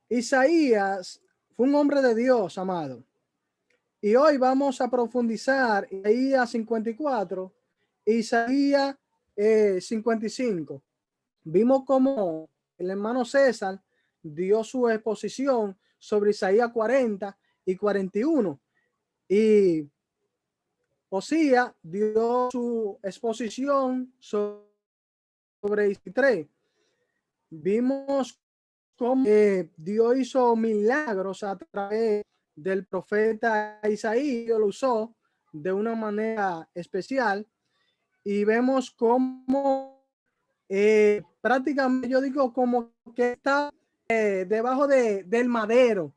Isaías fue un hombre de Dios, amado. Y hoy vamos a profundizar Isaías 54, Isaías 55. Vimos cómo el hermano César dio su exposición sobre Isaías 40 y 41. Y Osías dio su exposición sobre Isaías 3. Vimos cómo Dios hizo milagros a través del profeta Isaías, lo usó de una manera especial, y vemos cómo prácticamente yo digo como que está debajo del madero,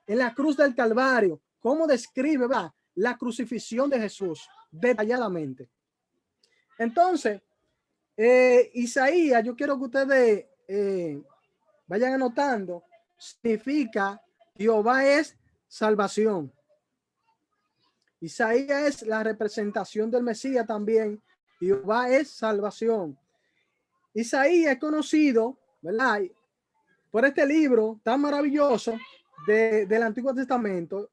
en la cruz del Calvario, cómo describe la crucifixión de Jesús detalladamente. Entonces, Isaías, yo quiero que ustedes vayan anotando, significa Jehová es salvación. Isaías es la representación del Mesías también. Jehová es salvación. Isaías es conocido, ¿verdad?, por este libro tan maravilloso del Antiguo Testamento.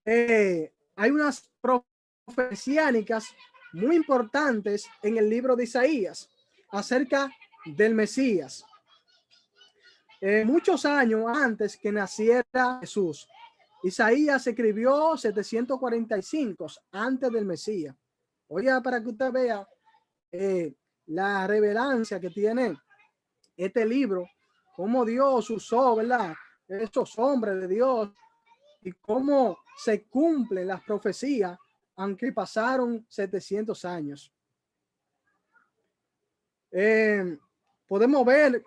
Hay unas profecías muy importantes en el libro de Isaías acerca del Mesías. Muchos años antes que naciera Jesús. Isaías escribió 745 antes del Mesías. Oiga, para que usted vea la revelancia que tiene este libro, cómo Dios usó, ¿verdad?, estos hombres de Dios, y cómo se cumplen las profecías, aunque pasaron 700 años. Podemos ver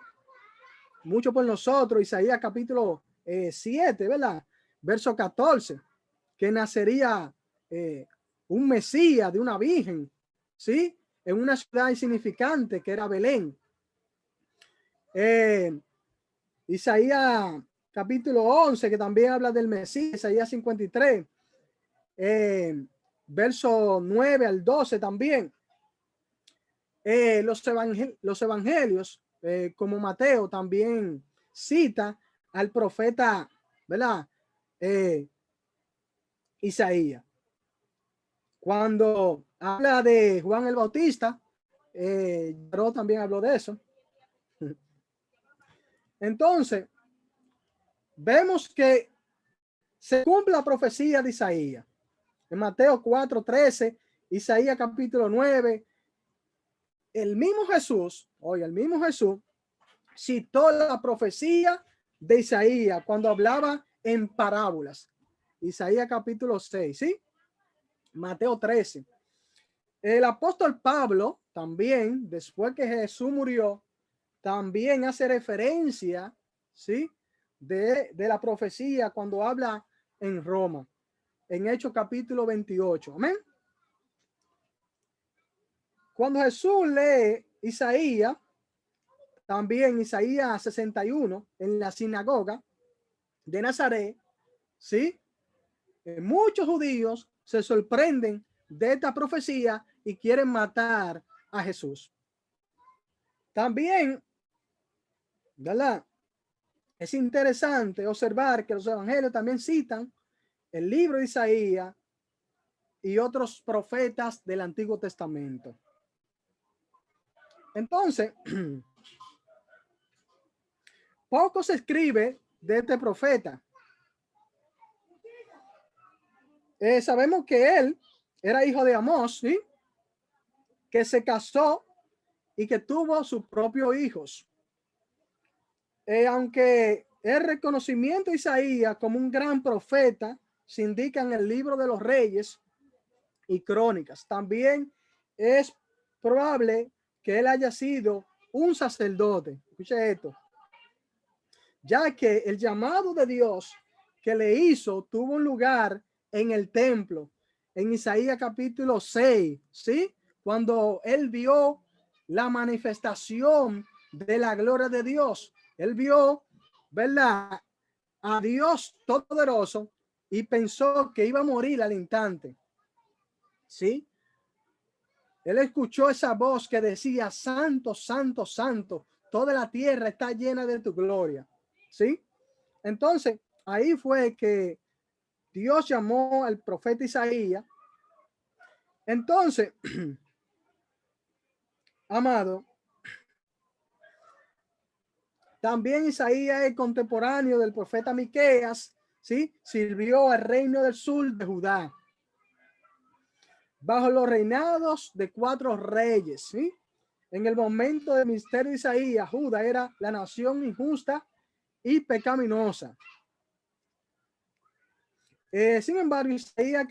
mucho por nosotros, Isaías capítulo 7, ¿verdad?, verso 14, que nacería un Mesías de una virgen, ¿sí?, en una ciudad insignificante que era Belén. Isaías capítulo 11, que también habla del Mesías, Isaías 53, verso 9 al 12 también. Los evangelios, como Mateo, también cita al profeta, ¿verdad?, Isaías. Cuando habla de Juan el Bautista, pero también habló de eso. Entonces, vemos que se cumple la profecía de Isaías. En Mateo 4:13, Isaías capítulo 9, el mismo Jesús citó la profecía de Isaías cuando hablaba en parábolas. Isaías capítulo 6, ¿sí? Mateo 13. El apóstol Pablo también, después que Jesús murió, también hace referencia, ¿sí?, de la profecía cuando habla en Roma, en Hechos capítulo 28. Amén. Cuando Jesús lee Isaías, también Isaías 61, en la sinagoga de Nazaret, ¿sí?, muchos judíos se sorprenden de esta profecía y quieren matar a Jesús. También, ¿verdad?, es interesante observar que los evangelios también citan el libro de Isaías y otros profetas del Antiguo Testamento. Entonces, poco se escribe de este profeta. Sabemos que él era hijo de Amós, ¿sí?, que se casó y que tuvo sus propios hijos. Aunque el reconocimiento de Isaías como un gran profeta se indica en el libro de los Reyes y Crónicas, también es probable que él haya sido un sacerdote. Escuche esto. Ya que el llamado de Dios que le hizo tuvo un lugar en el templo, en Isaías capítulo 6, ¿sí?, cuando él vio la manifestación de la gloria de Dios. Él vio, ¿verdad?, a Dios Todopoderoso y pensó que iba a morir al instante, ¿sí? Él escuchó esa voz que decía: santo, santo, santo, toda la tierra está llena de tu gloria. ¿sí? Entonces, ahí fue que Dios llamó al profeta Isaías. Entonces, amado, también Isaías es contemporáneo del profeta Miqueas, ¿sí? Sirvió al reino del sur de Judá, bajo los reinados de 4 reyes, ¿sí? En el momento del ministerio de Isaías, Judá era la nación injusta y pecaminosa. Sin embargo, Isaías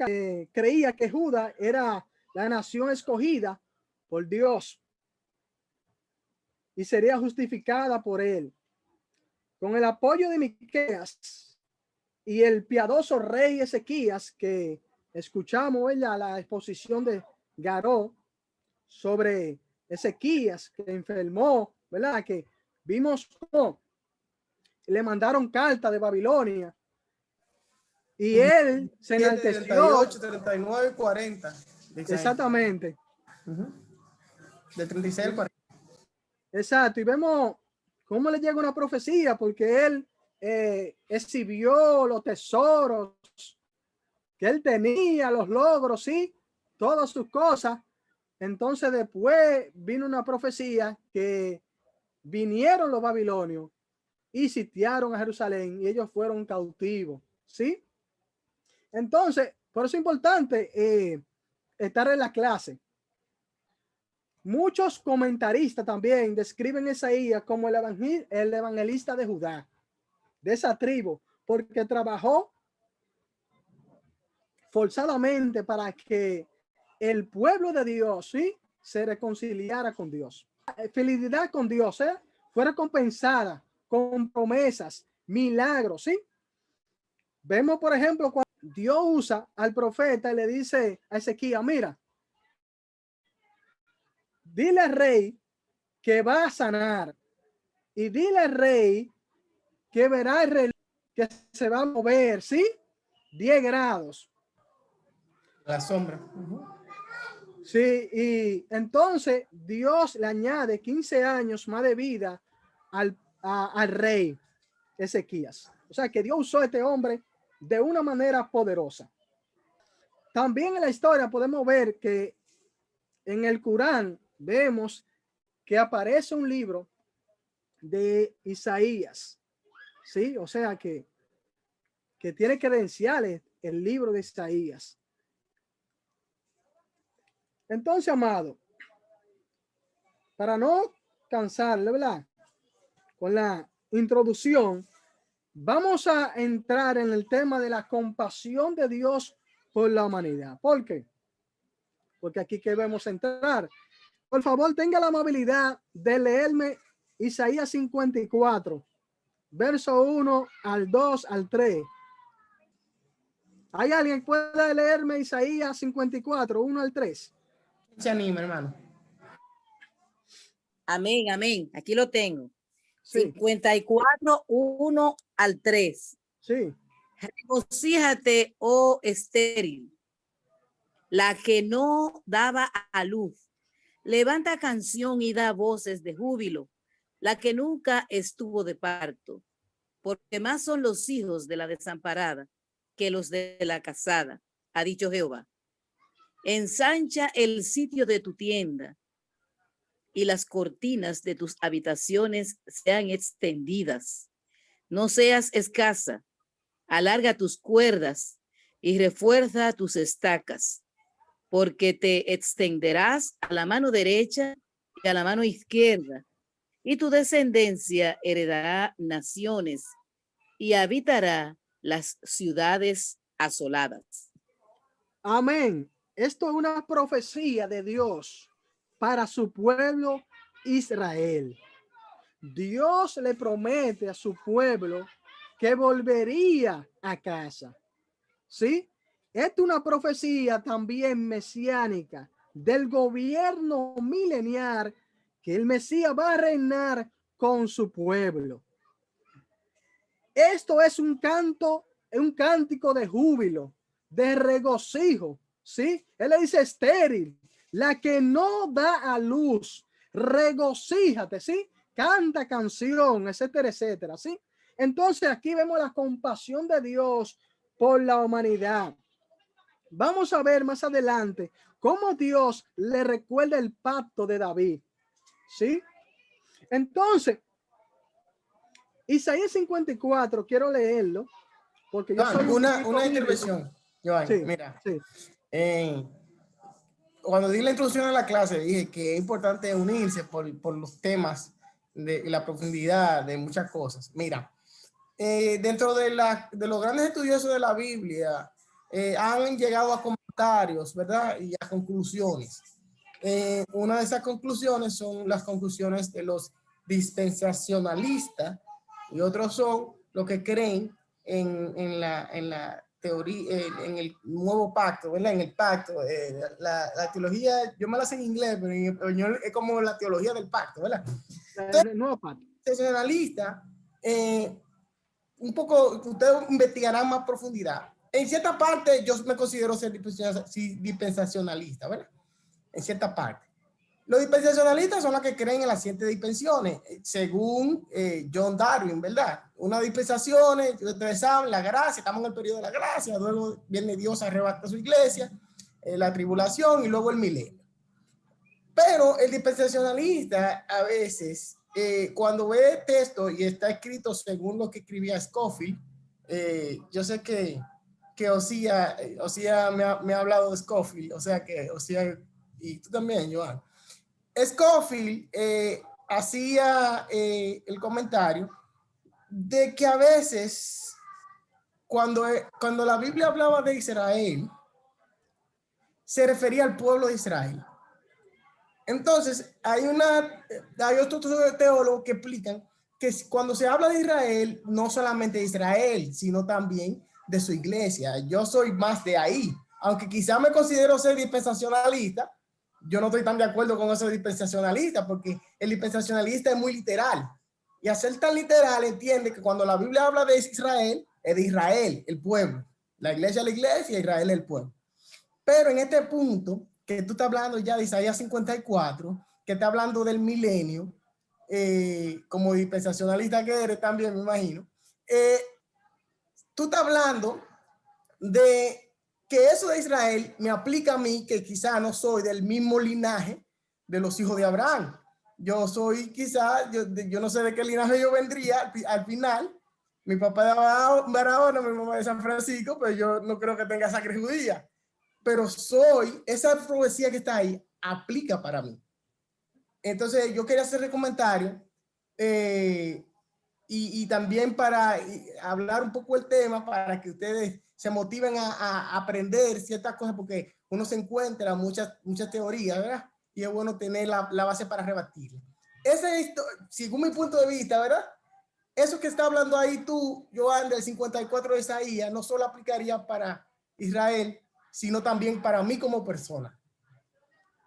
creía que Judá era la nación escogida por Dios y sería justificada por él. Con el apoyo de Miqueas y el piadoso rey Ezequías, que escuchamos la exposición de Garó sobre Ezequías, que enfermó, ¿verdad? Que vimos cómo le mandaron carta de Babilonia y él se 7, enalteció. 38, 39, 40. Exactamente. De 36 al 40. Exacto. Y vemos cómo le llega una profecía, porque él exhibió los tesoros que él tenía, los logros, sí, todas sus cosas. Entonces después vino una profecía que vinieron los babilonios y sitiaron a Jerusalén y ellos fueron cautivos, ¿sí? Entonces, por eso es importante estar en la clase. Muchos comentaristas también describen a Isaías como el evangelista de Judá, de esa tribu, porque trabajó forzadamente para que el pueblo de Dios, ¿sí?, se reconciliara con Dios. Felicidad con Dios, fue recompensada con promesas, milagros, ¿sí? Vemos, por ejemplo, cuando Dios usa al profeta y le dice a Ezequías, mira, dile al rey que va a sanar y dile al rey que verá el reloj que se va a mover, ¿sí? 10 grados. La sombra. Sí, y entonces Dios le añade 15 años más de vida al rey Ezequías. O sea que Dios usó a este hombre de una manera poderosa. También en la historia podemos ver que en el Corán vemos que aparece un libro de Isaías, ¿sí? O sea que tiene credenciales el libro de Isaías. Entonces, amado, para no cansarle, ¿verdad?, con la introducción, vamos a entrar en el tema de la compasión de Dios por la humanidad. ¿Por qué? Porque aquí que debemos entrar. Por favor, tenga la amabilidad de leerme Isaías 54, verso 1 al 2 al 3. ¿Hay alguien que pueda leerme Isaías 54, 1 al 3? Se anima, hermano. Amén, amén. Aquí lo tengo. Sí. 54, 1 al 3. Sí. Regocíjate, oh estéril, la que no daba a luz. Levanta canción y da voces de júbilo, la que nunca estuvo de parto, porque más son los hijos de la desamparada que los de la casada, ha dicho Jehová. Ensancha el sitio de tu tienda y las cortinas de tus habitaciones sean extendidas. No seas escasa, alarga tus cuerdas y refuerza tus estacas, porque te extenderás a la mano derecha y a la mano izquierda, y tu descendencia heredará naciones y habitará las ciudades asoladas. Amén. Esto es una profecía de Dios para su pueblo Israel. Dios le promete a su pueblo que volvería a casa. ¿Sí? Esta es una profecía también mesiánica del gobierno milenial que el Mesías va a reinar con su pueblo. Esto es un cántico de júbilo, de regocijo, ¿sí? Él le dice estéril, la que no da a luz, regocíjate, ¿sí? Canta canción, etcétera, etcétera, ¿sí? Entonces aquí vemos la compasión de Dios por la humanidad. Vamos a ver más adelante cómo Dios le recuerda el pacto de David. ¿Sí? Entonces, Isaías 54, quiero leerlo, porque yo soy una intervención, Joan, sí, mira. sí. Cuando di la introducción a la clase, dije que es importante unirse por los temas de la profundidad de muchas cosas. Mira, dentro de los grandes estudiosos de la Biblia, han llegado a comentarios, ¿verdad? Y a conclusiones. Una de esas conclusiones son las conclusiones de los dispensacionalistas y otros son los que creen en la teoría, en el nuevo pacto, ¿verdad? En el pacto, la teología, yo me la sé en inglés, pero en español es como la teología del pacto, ¿verdad? Entonces, El nuevo pacto. dispensacionalista, un poco, ustedes investigarán más profundidad. En cierta parte, yo me considero ser dispensacionalista, ¿verdad? En cierta parte. Los dispensacionalistas son los que creen en las 7 dispensiones, según John Darwin, ¿verdad? Una dispensación, ustedes saben, la gracia, estamos en el periodo de la gracia, luego viene Dios a arrebatar su iglesia, la tribulación y luego el milenio. Pero el dispensacionalista a veces, cuando ve texto y está escrito según lo que escribía Scofield, yo sé que Osía me ha hablado de Scofield, o sea que Osía, y tú también, Joan. Scofield hacía el comentario de que a veces cuando la Biblia hablaba de Israel, se refería al pueblo de Israel. Entonces, hay otros teólogos que explican que cuando se habla de Israel, no solamente de Israel, sino también de su iglesia. Yo soy más de ahí, aunque quizá me considero ser dispensacionalista. Yo no estoy tan de acuerdo con esos dispensacionalistas, porque el dispensacionalista es muy literal. Y al ser tan literal, entiende que cuando la Biblia habla de Israel, es de Israel, el pueblo. La iglesia, Israel, el pueblo. Pero en este punto, que tú estás hablando ya de Isaías 54, que está hablando del milenio, como dispensacionalista que eres también, me imagino, tú estás hablando de que eso de Israel me aplica a mí, que quizá no soy del mismo linaje de los hijos de Abraham. Yo soy quizá, yo no sé de qué linaje yo vendría al final. Mi papá de Barahona, mi mamá de San Francisco, pero yo no creo que tenga sangre judía. Pero esa profecía que está ahí, aplica para mí. Entonces yo quería hacer el comentario y también para hablar un poco el tema, para que ustedes se motiven a aprender ciertas cosas, porque uno se encuentra muchas teorías, ¿verdad? Y es bueno tener la base para rebatirla. Según mi punto de vista, ¿verdad? Eso que está hablando ahí tú, Joan, del 54 de Isaías, no solo aplicaría para Israel, sino también para mí como persona.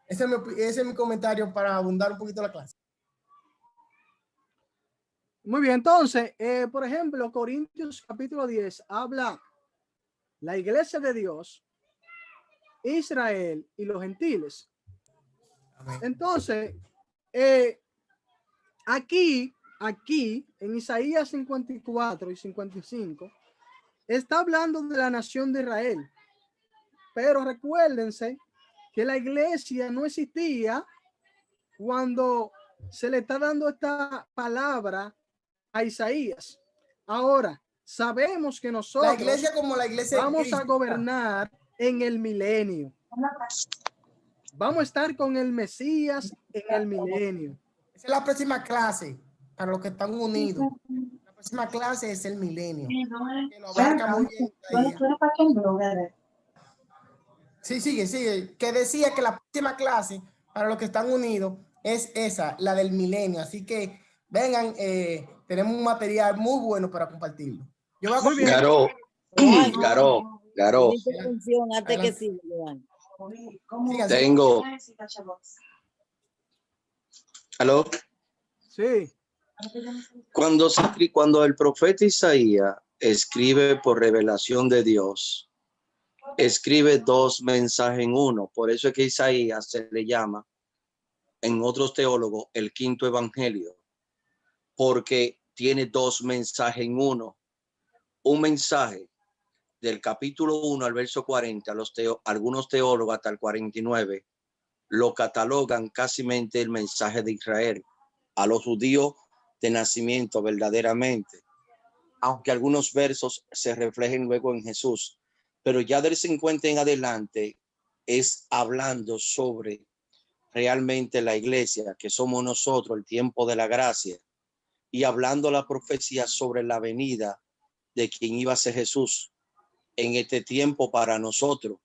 Ese es mi comentario para abundar un poquito la clase. Muy bien, entonces, por ejemplo, Corintios capítulo 10 habla la iglesia de Dios, Israel y los gentiles. Amén. Entonces, aquí en Isaías 54 y 55, está hablando de la nación de Israel. Pero recuérdense que la iglesia no existía cuando se le está dando esta palabra a Isaías. Ahora, sabemos que nosotros la iglesia como la iglesia vamos a gobernar en el milenio. Vamos a estar con el Mesías en el milenio. Esa es la próxima clase para los que están unidos. La próxima clase es el milenio. Que lo abarca muy bien. Sí, sigue. Que decía que la próxima clase para los que están unidos es esa, la del milenio. Así que vengan, tenemos un material muy bueno para compartirlo. Yo voy a muy bien. Garo. Antes que siga, Joan. Tengo. ¿Aló? Sí. Cuando el profeta Isaías escribe por revelación de Dios, escribe 2 mensajes en uno. Por eso es que Isaías se le llama, en otros teólogos, el 5º evangelio. Porque tiene dos mensajes en uno. Un mensaje del capítulo 1 al verso 40, algunos teólogos hasta el 49 lo catalogan cásimente el mensaje de Israel a los judíos de nacimiento verdaderamente, aunque algunos versos se reflejen luego en Jesús, pero ya del 50 en adelante es hablando sobre realmente la iglesia, que somos nosotros, el tiempo de la gracia, y hablando la profecía sobre la venida de quien iba a ser Jesús en este tiempo para nosotros.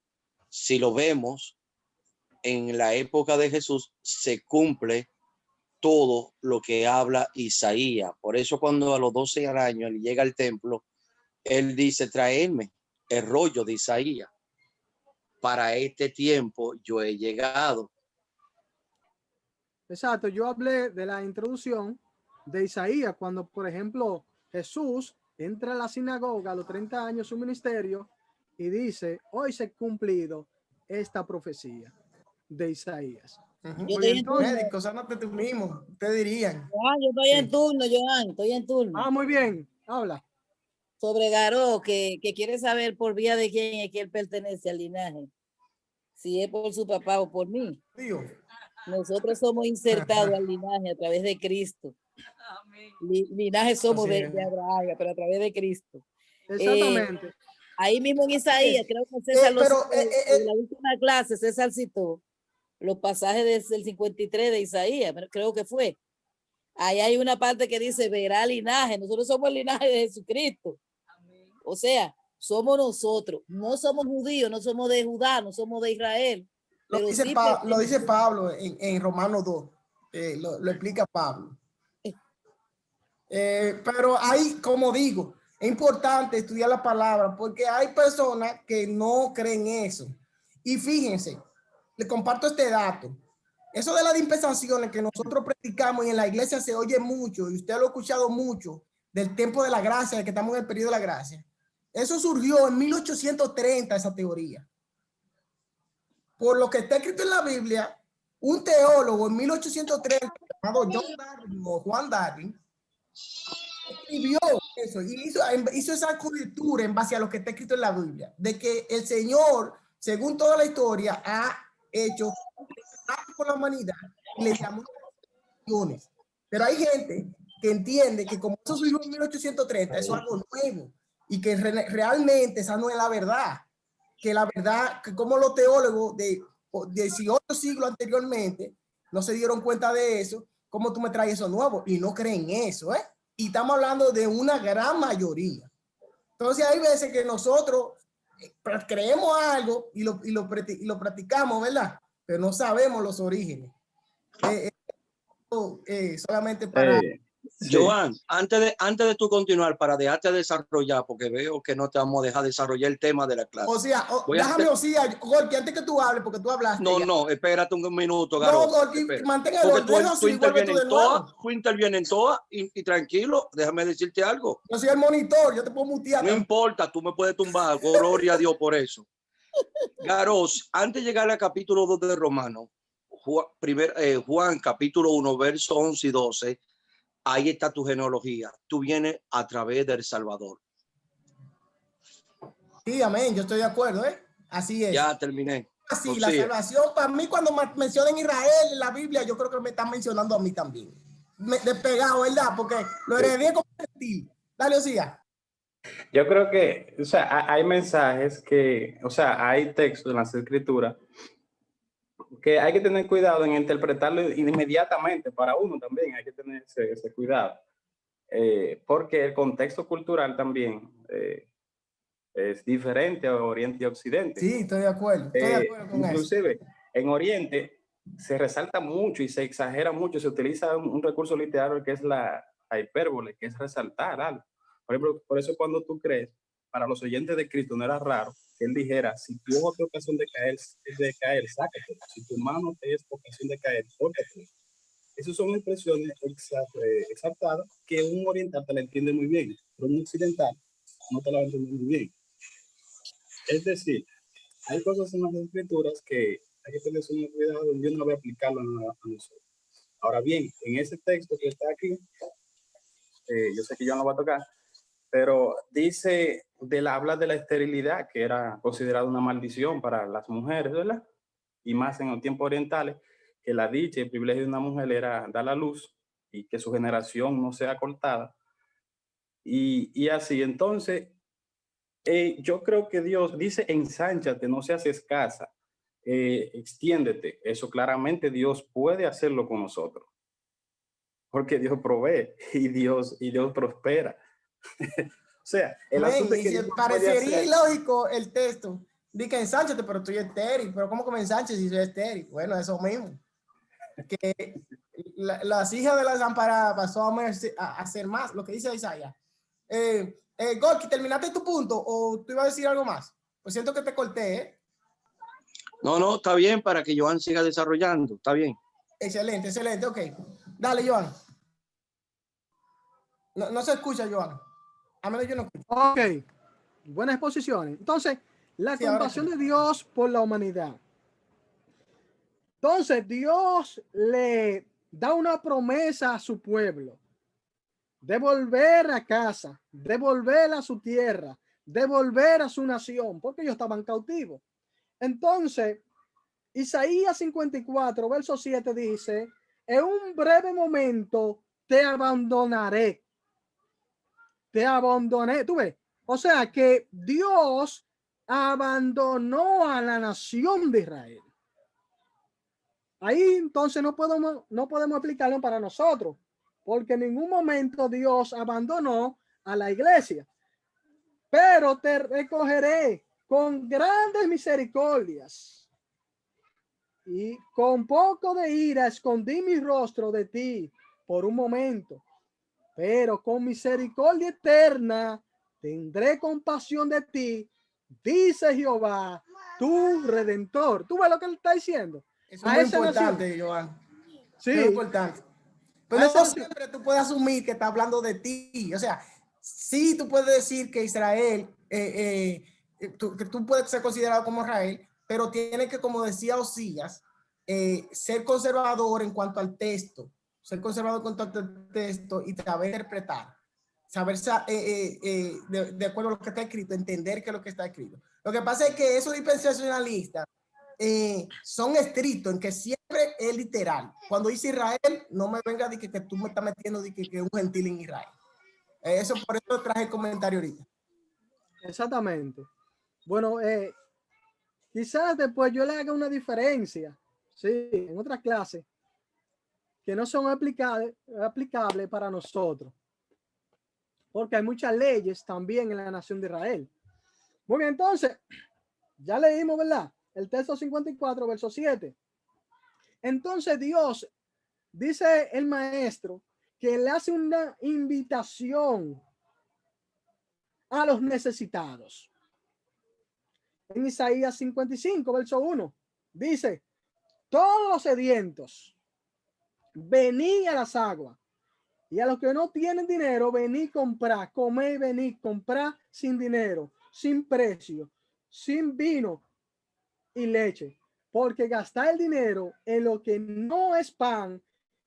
Si lo vemos, en la época de Jesús se cumple todo lo que habla Isaías. Por eso cuando a los 12 años él llega al templo, él dice, traedme el rollo de Isaías. Para este tiempo yo he llegado. Exacto, yo hablé de la introducción de Isaías, cuando, por ejemplo, Jesús entra a la sinagoga a los 30 años de su ministerio y dice, hoy se ha cumplido esta profecía de Isaías. Yo Oye, estoy en turno. Médicos, sánate tú mismo, te dirían. Joan, yo estoy en Sí. turno, Joan, estoy en turno. muy bien, habla. Sobre Garó, que quiere saber por vía de quién es que él pertenece al linaje. Si es por su papá o por mí. Dios. Nosotros somos insertados al linaje a través de Cristo. Linaje somos Así de es. Abraham, pero a través de Cristo. Exactamente. Ahí mismo en Isaías, creo que César lo citó, en la última clase César citó los pasajes del 53 de Isaías, pero creo que fue. Ahí hay una parte que dice, verá linaje. Nosotros somos el linaje de Jesucristo. O sea, somos nosotros. No somos judíos, no somos de Judá, no somos de Israel. Lo dice Pablo en Romanos 2. Lo explica Pablo. Pero hay, como digo, es importante estudiar la palabra porque hay personas que no creen eso. Y fíjense, le comparto este dato. Eso de las dispensaciones que nosotros practicamos y en la iglesia se oye mucho, y usted lo ha escuchado mucho, del tiempo de la gracia, de que estamos en el periodo de la gracia. Eso surgió en 1830, esa teoría. Por lo que está escrito en la Biblia, un teólogo en 1830, llamado John Darwin o Juan Darwin, escribió eso y hizo esa conjetura en base a lo que está escrito en la Biblia, de que el Señor, según toda la historia, ha hecho con la humanidad y le llamó naciones. Pero hay gente que entiende que como eso surgió en 1830, eso es algo nuevo y que realmente esa no es la verdad. Que la verdad, que como los teólogos de 18 siglos anteriormente no se dieron cuenta de eso, ¿cómo tú me traes eso nuevo? Y no creen eso, ¿eh? Y estamos hablando de una gran mayoría. Entonces hay veces que nosotros creemos algo y lo practicamos, ¿verdad? Pero no sabemos los orígenes. Solamente para... Sí. Joan, antes de tú continuar, para dejarte desarrollar, porque veo que no te vamos a dejar desarrollar el tema de la clase. O sea, déjame, Gorky, antes que tú hables, porque tú hablaste. No, ya. no, espérate un minuto, Garo. No, Gorky, mantenga el porque orden, tú intervienes en todas y tranquilo, déjame decirte algo. Yo soy el monitor, yo te puedo mutear. No importa, tú me puedes tumbar, gloria a Dios por eso. Garos, antes de llegar al capítulo 2 de Romano, Juan capítulo 1, verso 11 y 12, ahí está tu genealogía. Tú vienes a través del Salvador. Sí, amén, yo estoy de acuerdo, ¿eh? Así es. Ya terminé. Así, la salvación, para mí, cuando mencionan Israel en la Biblia, yo creo que me están mencionando a mí también. Despegado, ¿verdad? Porque lo heredé como gentil. Dale, Osía. Yo creo que, o sea, hay mensajes que, o sea, hay textos en las escrituras que hay que tener cuidado en interpretarlo inmediatamente. Para uno también hay que tener ese cuidado. Porque el contexto cultural también es diferente a Oriente y Occidente. Sí, estoy de acuerdo. Estoy de acuerdo con inclusive, eso. En Oriente se resalta mucho y se exagera mucho, se utiliza un recurso literario que es la hipérbole, que es resaltar algo. Por ejemplo, por eso cuando tú crees, para los oyentes de Cristo no era raro que él dijera, si tu ojo te ocasión de caer, sácate. Si tu mano te es ocasión de caer, córtate. Esas son expresiones exaltadas que un oriental te la entiende muy bien, pero un occidental no te la va a entender muy bien. Es decir, hay cosas en las escrituras que hay que tener un cuidado, yo no voy a aplicarlo a nosotros. Ahora bien, en ese texto que está aquí, yo sé que yo no va a tocar, pero dice, habla de la esterilidad, que era considerada una maldición para las mujeres, ¿verdad? Y más en los tiempos orientales, que la dicha y el privilegio de una mujer era dar la luz y que su generación no sea cortada. Y así, entonces, yo creo que Dios dice, ensánchate, no seas escasa, extiéndete. Eso claramente Dios puede hacerlo con nosotros, porque Dios provee y Dios prospera. O sea, el asunto es que Dios parecería hacer... ilógico el texto. Dice que ensánchate, pero tú eres estéril. Pero ¿cómo que me ensanches si soy estéril? Bueno, eso mismo. Que las hijas de la desamparada pasó a hacer más, lo que dice Isaías. Gorky, ¿terminaste tu punto o tú ibas a decir algo más? Pues siento que te corté, ¿eh? No, está bien para que Joan siga desarrollando. Está bien. Excelente, excelente. Ok. Dale, Joan. No se escucha, Joan. A menos yo no escucho. Ok, buenas exposiciones. Entonces, la Sí, compasión ahora de Dios por la humanidad. Entonces, Dios le da una promesa a su pueblo de volver a casa, de volver a su tierra, de volver a su nación, porque ellos estaban cautivos. Entonces, Isaías 54, verso 7 dice, en un breve momento te abandonaré. Te abandoné. ¿Tú ves? O sea que Dios abandonó a la nación de Israel. Ahí entonces no podemos aplicarlo para nosotros, porque en ningún momento Dios abandonó a la iglesia. Pero te recogeré con grandes misericordias y con poco de ira escondí mi rostro de ti por un momento, pero con misericordia eterna tendré compasión de ti, dice Jehová, tu redentor. ¿Tú ves lo que él está diciendo? eso es muy importante, nación. Joan. Sí. Es muy importante. Pero no siempre tú puedes asumir que está hablando de ti. O sea, sí tú puedes decir que Israel, que tú puedes ser considerado como Israel, pero tiene que, como decía Osías, ser conservador en cuanto al texto, ser conservador en cuanto al texto y saber interpretar, saber de acuerdo a lo que está escrito, entender qué es lo que está escrito. Lo que pasa es que esos dispensacionalistas son estrictos en que siempre es literal. Cuando dice Israel, no me venga de que tú me estás metiendo de que un gentil en Israel. Eso por eso traje el comentario ahorita. Exactamente. Bueno, quizás después yo le haga una diferencia, sí, en otras clases que no son aplicables para nosotros, porque hay muchas leyes también en la nación de Israel. Muy bien, entonces, ya leímos, ¿verdad? El texto 54, verso 7. Entonces Dios, dice el maestro, que le hace una invitación a los necesitados. En Isaías 55, verso 1, dice, todos los sedientos, venid a las aguas, y a los que no tienen dinero, venid comprar, comer y venid comprar sin dinero, sin precio, sin vino y leche, porque gastar el dinero en lo que no es pan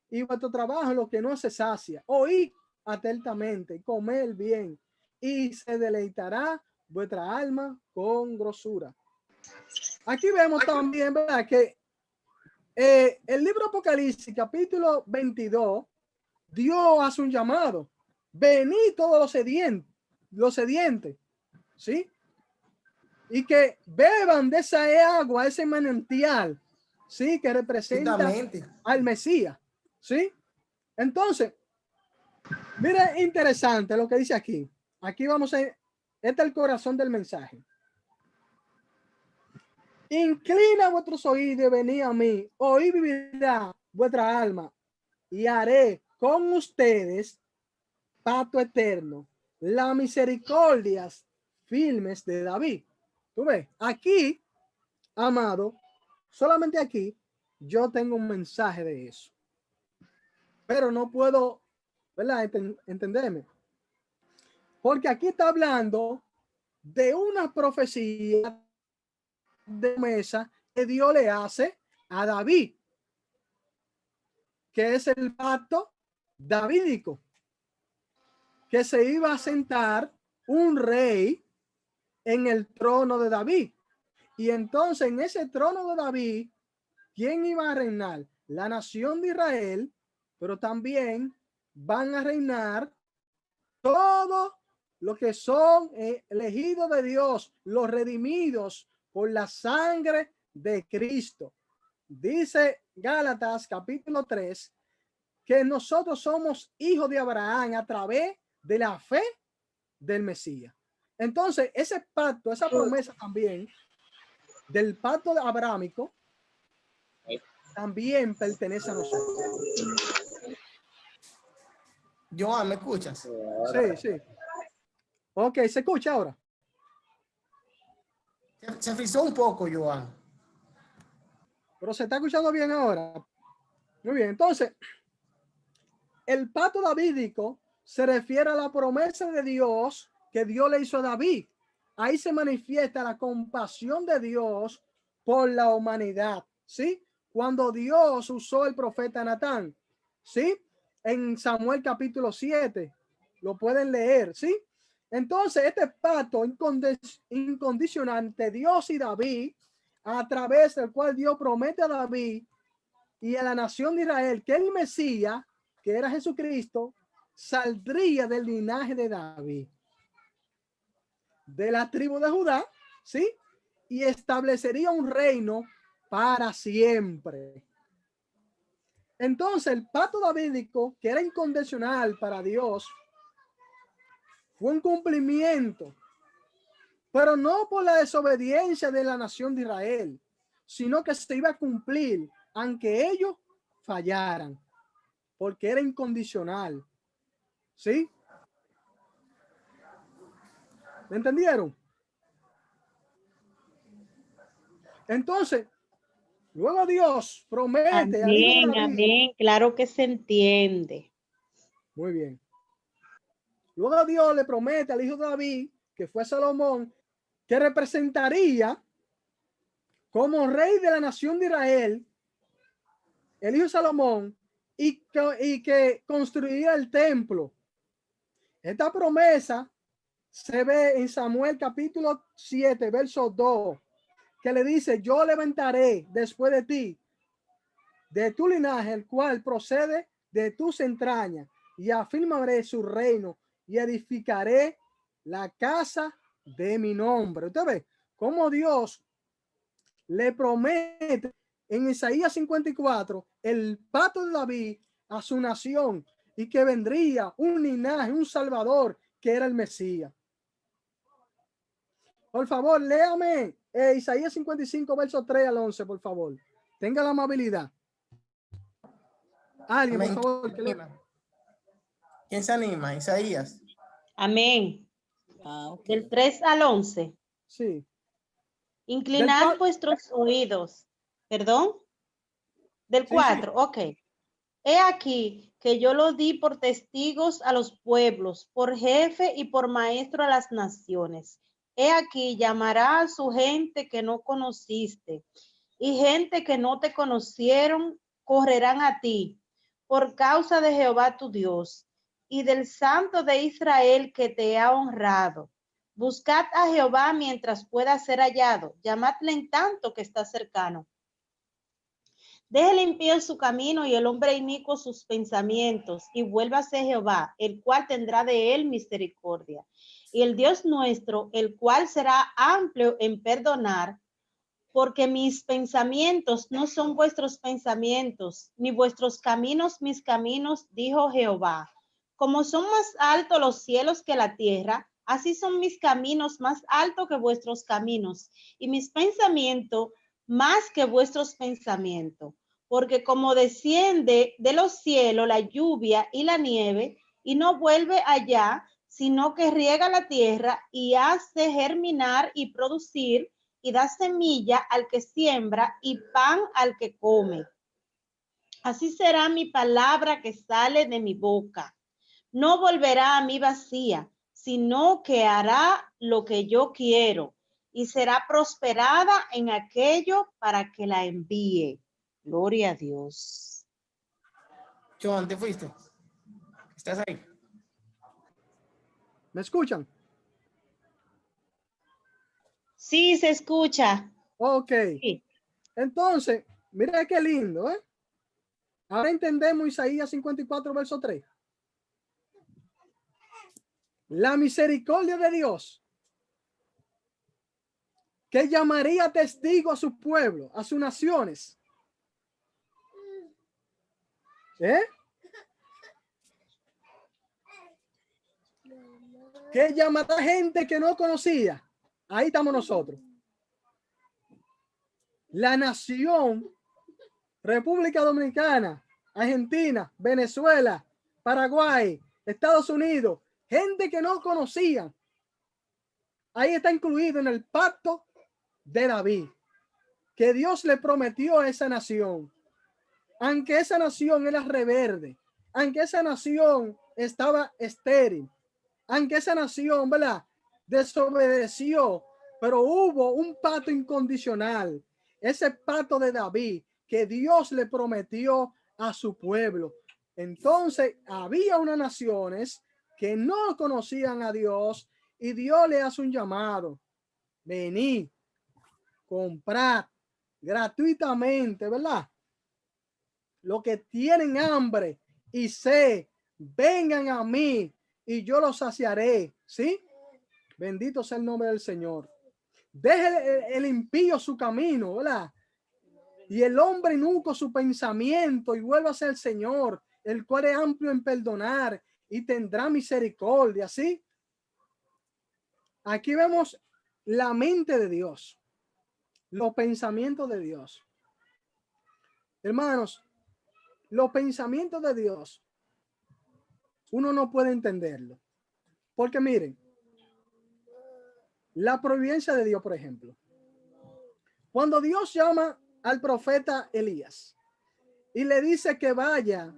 y vuestro trabajo en lo que no se sacia. Oíd atentamente, comed bien y se deleitará vuestra alma con grosura. Aquí vemos también, ¿verdad?, que el libro Apocalipsis, capítulo 22, Dios hace un llamado. Venid todos los sedientes, ¿sí? Y que beban de esa agua, ese manantial, ¿sí? Que representa al Mesías, ¿sí? Entonces, mire, interesante lo que dice aquí. Aquí vamos a... Este es el corazón del mensaje. Inclina vuestros oídos y venid a mí. Hoy vivirá vuestra alma y haré con ustedes pacto eterno. Las misericordias firmes de David. Tú ves, aquí, amado, solamente aquí yo tengo un mensaje de eso. Pero no puedo, ¿verdad?, entenderme. Porque aquí está hablando de una profecía de promesa que Dios le hace a David, que es el pacto davídico. que se iba a sentar un rey en el trono de David. Y entonces en ese trono de David, ¿quién iba a reinar? La nación de Israel, pero también van a reinar todos los que son elegidos de Dios, los redimidos por la sangre de Cristo. Dice Gálatas capítulo 3 que nosotros somos hijos de Abraham a través de la fe del Mesías. Entonces, ese pacto, esa promesa también del pacto abrahámico también pertenece a nosotros. Joan, ¿me escuchas? Sí, sí. Ok, ¿se escucha ahora? Se frizó un poco, Joan. Pero se está escuchando bien ahora. Muy bien, entonces, el pacto davídico se refiere a la promesa de Dios que Dios le hizo a David. Ahí se manifiesta la compasión de Dios por la humanidad, ¿sí? Cuando Dios usó el profeta Natán, ¿sí? En Samuel capítulo 7, lo pueden leer, ¿sí? Entonces, este pacto incondicional entre Dios y David, a través del cual Dios promete a David y a la nación de Israel que el Mesías, que era Jesucristo, saldría del linaje de David, de la tribu de Judá, ¿sí? Y establecería un reino para siempre. Entonces, el pacto davídico, que era incondicional para Dios, fue un cumplimiento, pero no por la desobediencia de la nación de Israel, sino que se iba a cumplir aunque ellos fallaran, porque era incondicional. ¿Sí? ¿Me entendieron? Entonces, luego Dios promete al hijo de Amén, David. amén. Claro que se entiende. Muy bien. Luego Dios le promete al hijo de David, que fue Salomón, que representaría como rey de la nación de Israel, el hijo de Salomón, y que construiría el templo. Esta promesa se ve en Samuel capítulo 7, verso 2, que le dice, yo levantaré después de ti, de tu linaje, el cual procede de tus entrañas, y afirmaré su reino y edificaré la casa de mi nombre. Usted ve cómo Dios le promete en Isaías 54 el pacto de David a su nación y que vendría un linaje, un salvador que era el Mesías. Por favor, léame Isaías 55, verso 3 al 11, por favor. Tenga la amabilidad. Alguien, por favor, que lea. ¿Quién se anima? Isaías. Amén. Ok. Del 3 al 11. Sí. Inclinad vuestros oídos. ¿Perdón? Del 4, sí. Ok. He aquí que yo lo di por testigos a los pueblos, por jefe y por maestro a las naciones. He aquí llamará a su gente que no conociste, y gente que no te conocieron correrán a ti, por causa de Jehová tu Dios, y del Santo de Israel que te ha honrado. Buscad a Jehová mientras pueda ser hallado, llamadle en tanto que está cercano. Deje el impío su camino y el hombre inicuo sus pensamientos, y vuélvase Jehová, el cual tendrá de él misericordia. Y el Dios nuestro, el cual será amplio en perdonar, porque mis pensamientos no son vuestros pensamientos, ni vuestros caminos mis caminos, dijo Jehová. Como son más altos los cielos que la tierra, así son mis caminos más altos que vuestros caminos, y mis pensamientos más que vuestros pensamientos. Porque como desciende de los cielos la lluvia y la nieve, y no vuelve allá, sino que riega la tierra y hace germinar y producir, y da semilla al que siembra y pan al que come. Así será mi palabra que sale de mi boca. No volverá a mí vacía, sino que hará lo que yo quiero y será prosperada en aquello para que la envíe. Gloria a Dios. Joan, ¿te fuiste? ¿Estás ahí? ¿Me escuchan? Sí, se escucha. Ok. Sí. Entonces, mira qué lindo, ¿eh? Ahora entendemos Isaías 54, verso 3. La misericordia de Dios, que llamaría testigo a su pueblo, a sus naciones. ¿Eh? Que llamará gente que no conocía. Ahí estamos nosotros. La nación, República Dominicana, Argentina, Venezuela, Paraguay, Estados Unidos, gente que no conocían. Ahí está incluido en el pacto de David, que Dios le prometió a esa nación. Aunque esa nación era reverde, aunque esa nación estaba estéril, aunque esa nación, ¿verdad?, desobedeció, pero hubo un pacto incondicional, ese pacto de David que Dios le prometió a su pueblo. Entonces había unas naciones que no conocían a Dios y Dios le hace un llamado: venid, comprad gratuitamente, ¿verdad? Los que tienen hambre y sed, vengan a mí y yo los saciaré. ¿Sí? Bendito sea el nombre del Señor. Deje el impío su camino, ¿verdad? Y el hombre inuco su pensamiento y vuelva a ser el Señor, el cual es amplio en perdonar y tendrá misericordia. ¿Sí? Aquí vemos la mente de Dios, los pensamientos de Dios. Hermanos, los pensamientos de Dios, uno no puede entenderlo. Porque miren, la providencia de Dios, por ejemplo. Cuando Dios llama al profeta Elías y le dice que vaya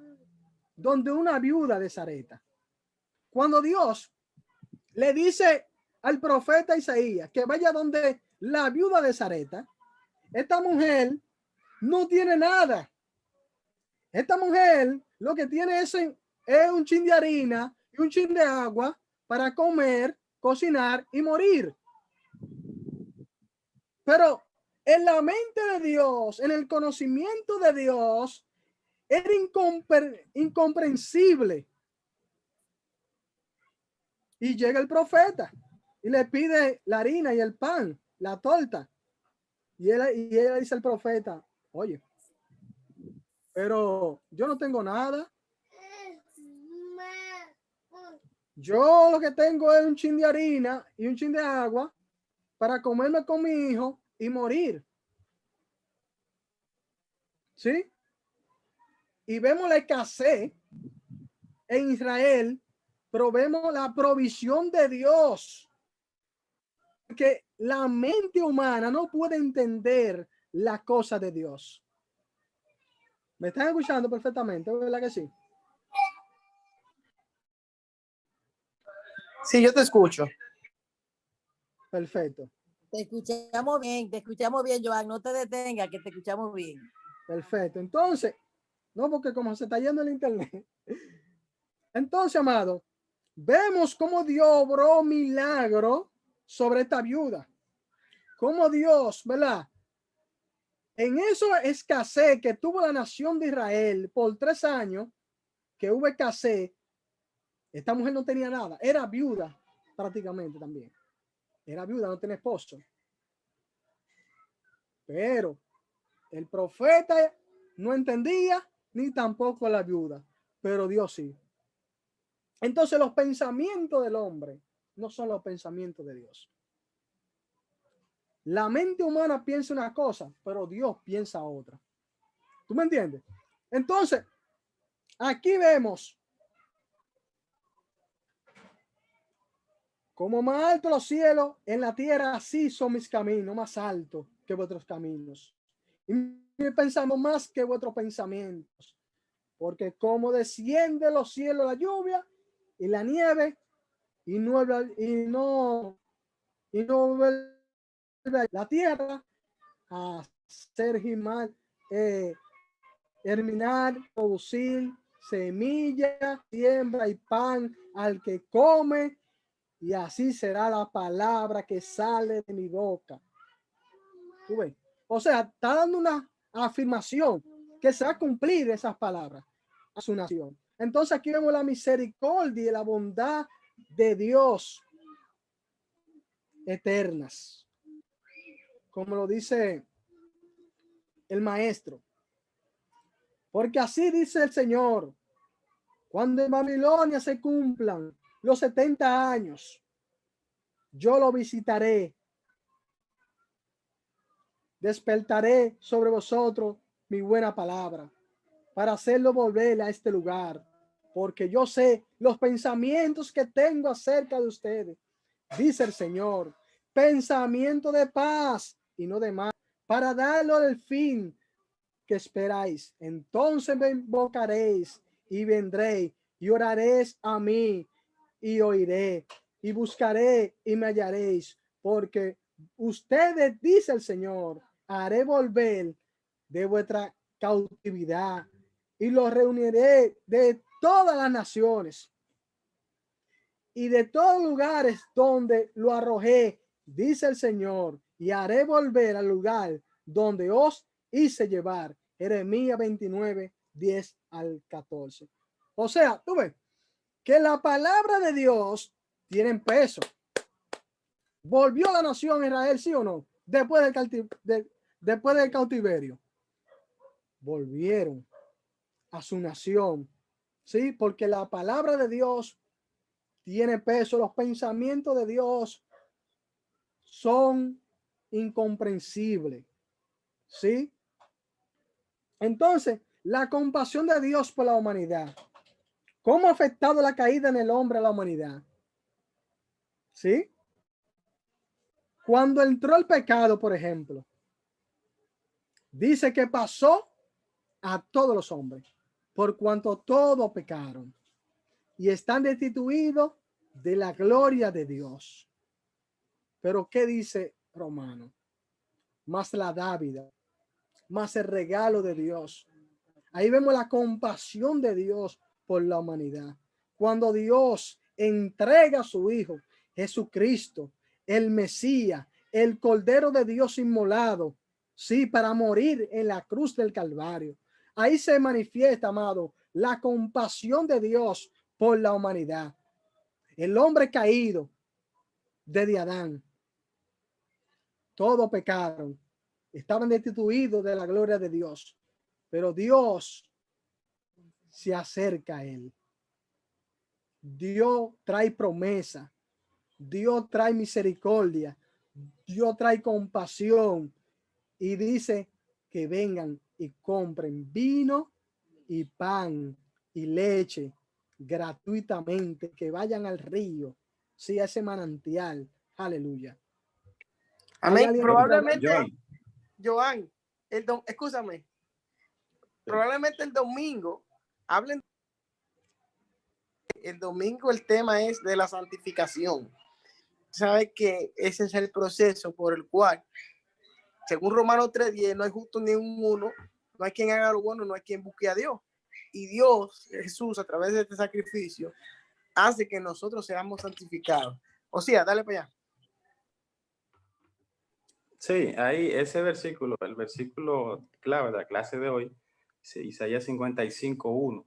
donde una viuda de Sarepta. Cuando Dios le dice al profeta Isaías que vaya donde la viuda de Sarepta, esta mujer no tiene nada. Esta mujer lo que tiene es un chin de harina y un chin de agua para comer, cocinar y morir. Pero en la mente de Dios, en el conocimiento de Dios, era incomprensible. Y llega el profeta y le pide la harina y el pan, la torta. Y ella dice al profeta: oye, pero yo no tengo nada. Yo lo que tengo es un chin de harina y un chin de agua para comerme con mi hijo y morir. ¿Sí? Y vemos la escasez en Israel, pero vemos la provisión de Dios. Que la mente humana no puede entender la cosa de Dios. ¿Me están escuchando perfectamente? ¿Verdad que sí? Sí, yo te escucho. Perfecto. Te escuchamos bien, Joan, no te detengas, que te escuchamos bien. Perfecto. Entonces, no, porque como se está yendo el internet. Entonces, amado, vemos cómo Dios obró milagro sobre esta viuda. Cómo Dios, ¿verdad? En esa escasez que tuvo la nación de Israel por 3 años, que hubo escasez, esta mujer no tenía nada. Era viuda prácticamente también. Era viuda, no tenía esposo. Pero el profeta no entendía, ni tampoco la viuda, pero Dios sí. Entonces los pensamientos del hombre no son los pensamientos de Dios. La mente humana piensa una cosa, pero Dios piensa otra. ¿Tú me entiendes? Entonces, aquí vemos como más alto los cielos en la tierra, así son mis caminos, más altos que vuestros caminos. Y pensamos más que vuestros pensamientos. Porque como desciende los cielos la lluvia y la nieve, y no vuelve la tierra a ser germinar, producir semilla, siembra y pan al que come, y así será la palabra que sale de mi boca. ¿Tú ves? O sea, está dando una afirmación que se va a cumplir esas palabras a su nación. Entonces aquí vemos la misericordia y la bondad de Dios eternas, como lo dice el maestro. Porque así dice el Señor: cuando en Babilonia se cumplan los 70 años, yo lo visitaré. Despertaré sobre vosotros mi buena palabra para hacerlo volver a este lugar, porque yo sé los pensamientos que tengo acerca de ustedes, dice el Señor, pensamiento de paz y no de mal, para darlo el fin que esperáis. Entonces me invocaréis y vendréis y oraréis a mí y oiré y buscaré y me hallaréis, porque ustedes, dice el Señor, haré volver de vuestra cautividad y los reuniré de todas las naciones y de todos lugares donde lo arrojé, dice el Señor, y haré volver al lugar donde os hice llevar. Jeremías 29, 10 al 14. O sea, tú ves que la palabra de Dios tiene peso. ¿Volvió la nación a Israel, sí o no? Después del cautiverio. Volvieron a su nación, ¿sí? Porque la palabra de Dios tiene peso. Los pensamientos de Dios son incomprensibles, ¿sí? Entonces, la compasión de Dios por la humanidad. ¿Cómo ha afectado la caída en el hombre a la humanidad? ¿Sí? Cuando entró el pecado, por ejemplo, dice que pasó a todos los hombres, por cuanto todos pecaron y están destituidos de la gloria de Dios. Pero ¿qué dice Romano? Más la dávida, más el regalo de Dios. Ahí vemos la compasión de Dios por la humanidad. Cuando Dios entrega a su Hijo, Jesucristo, el Mesías, el Cordero de Dios inmolado, sí, para morir en la cruz del Calvario. Ahí se manifiesta, amado, la compasión de Dios por la humanidad. El hombre caído desde Adán, todos pecaron, estaban destituidos de la gloria de Dios, pero Dios se acerca a él. Dios trae promesa, Dios trae misericordia, Dios trae compasión y dice que vengan y compren vino y pan y leche gratuitamente, que vayan al río, sí, a ese manantial. Aleluya. Amén. Probablemente, Joan, Joan, escúchame, probablemente el domingo hablen. El domingo el tema es de la santificación. Sabe que ese es el proceso por el cual, según Romanos 3:10, no hay justo ni un uno, no hay quien haga lo bueno, no hay quien busque a Dios. Y Dios, Jesús, a través de este sacrificio, hace que nosotros seamos santificados. O sea, dale para allá. Sí, ahí ese versículo, el versículo clave de la clase de hoy, Isaías 55:1.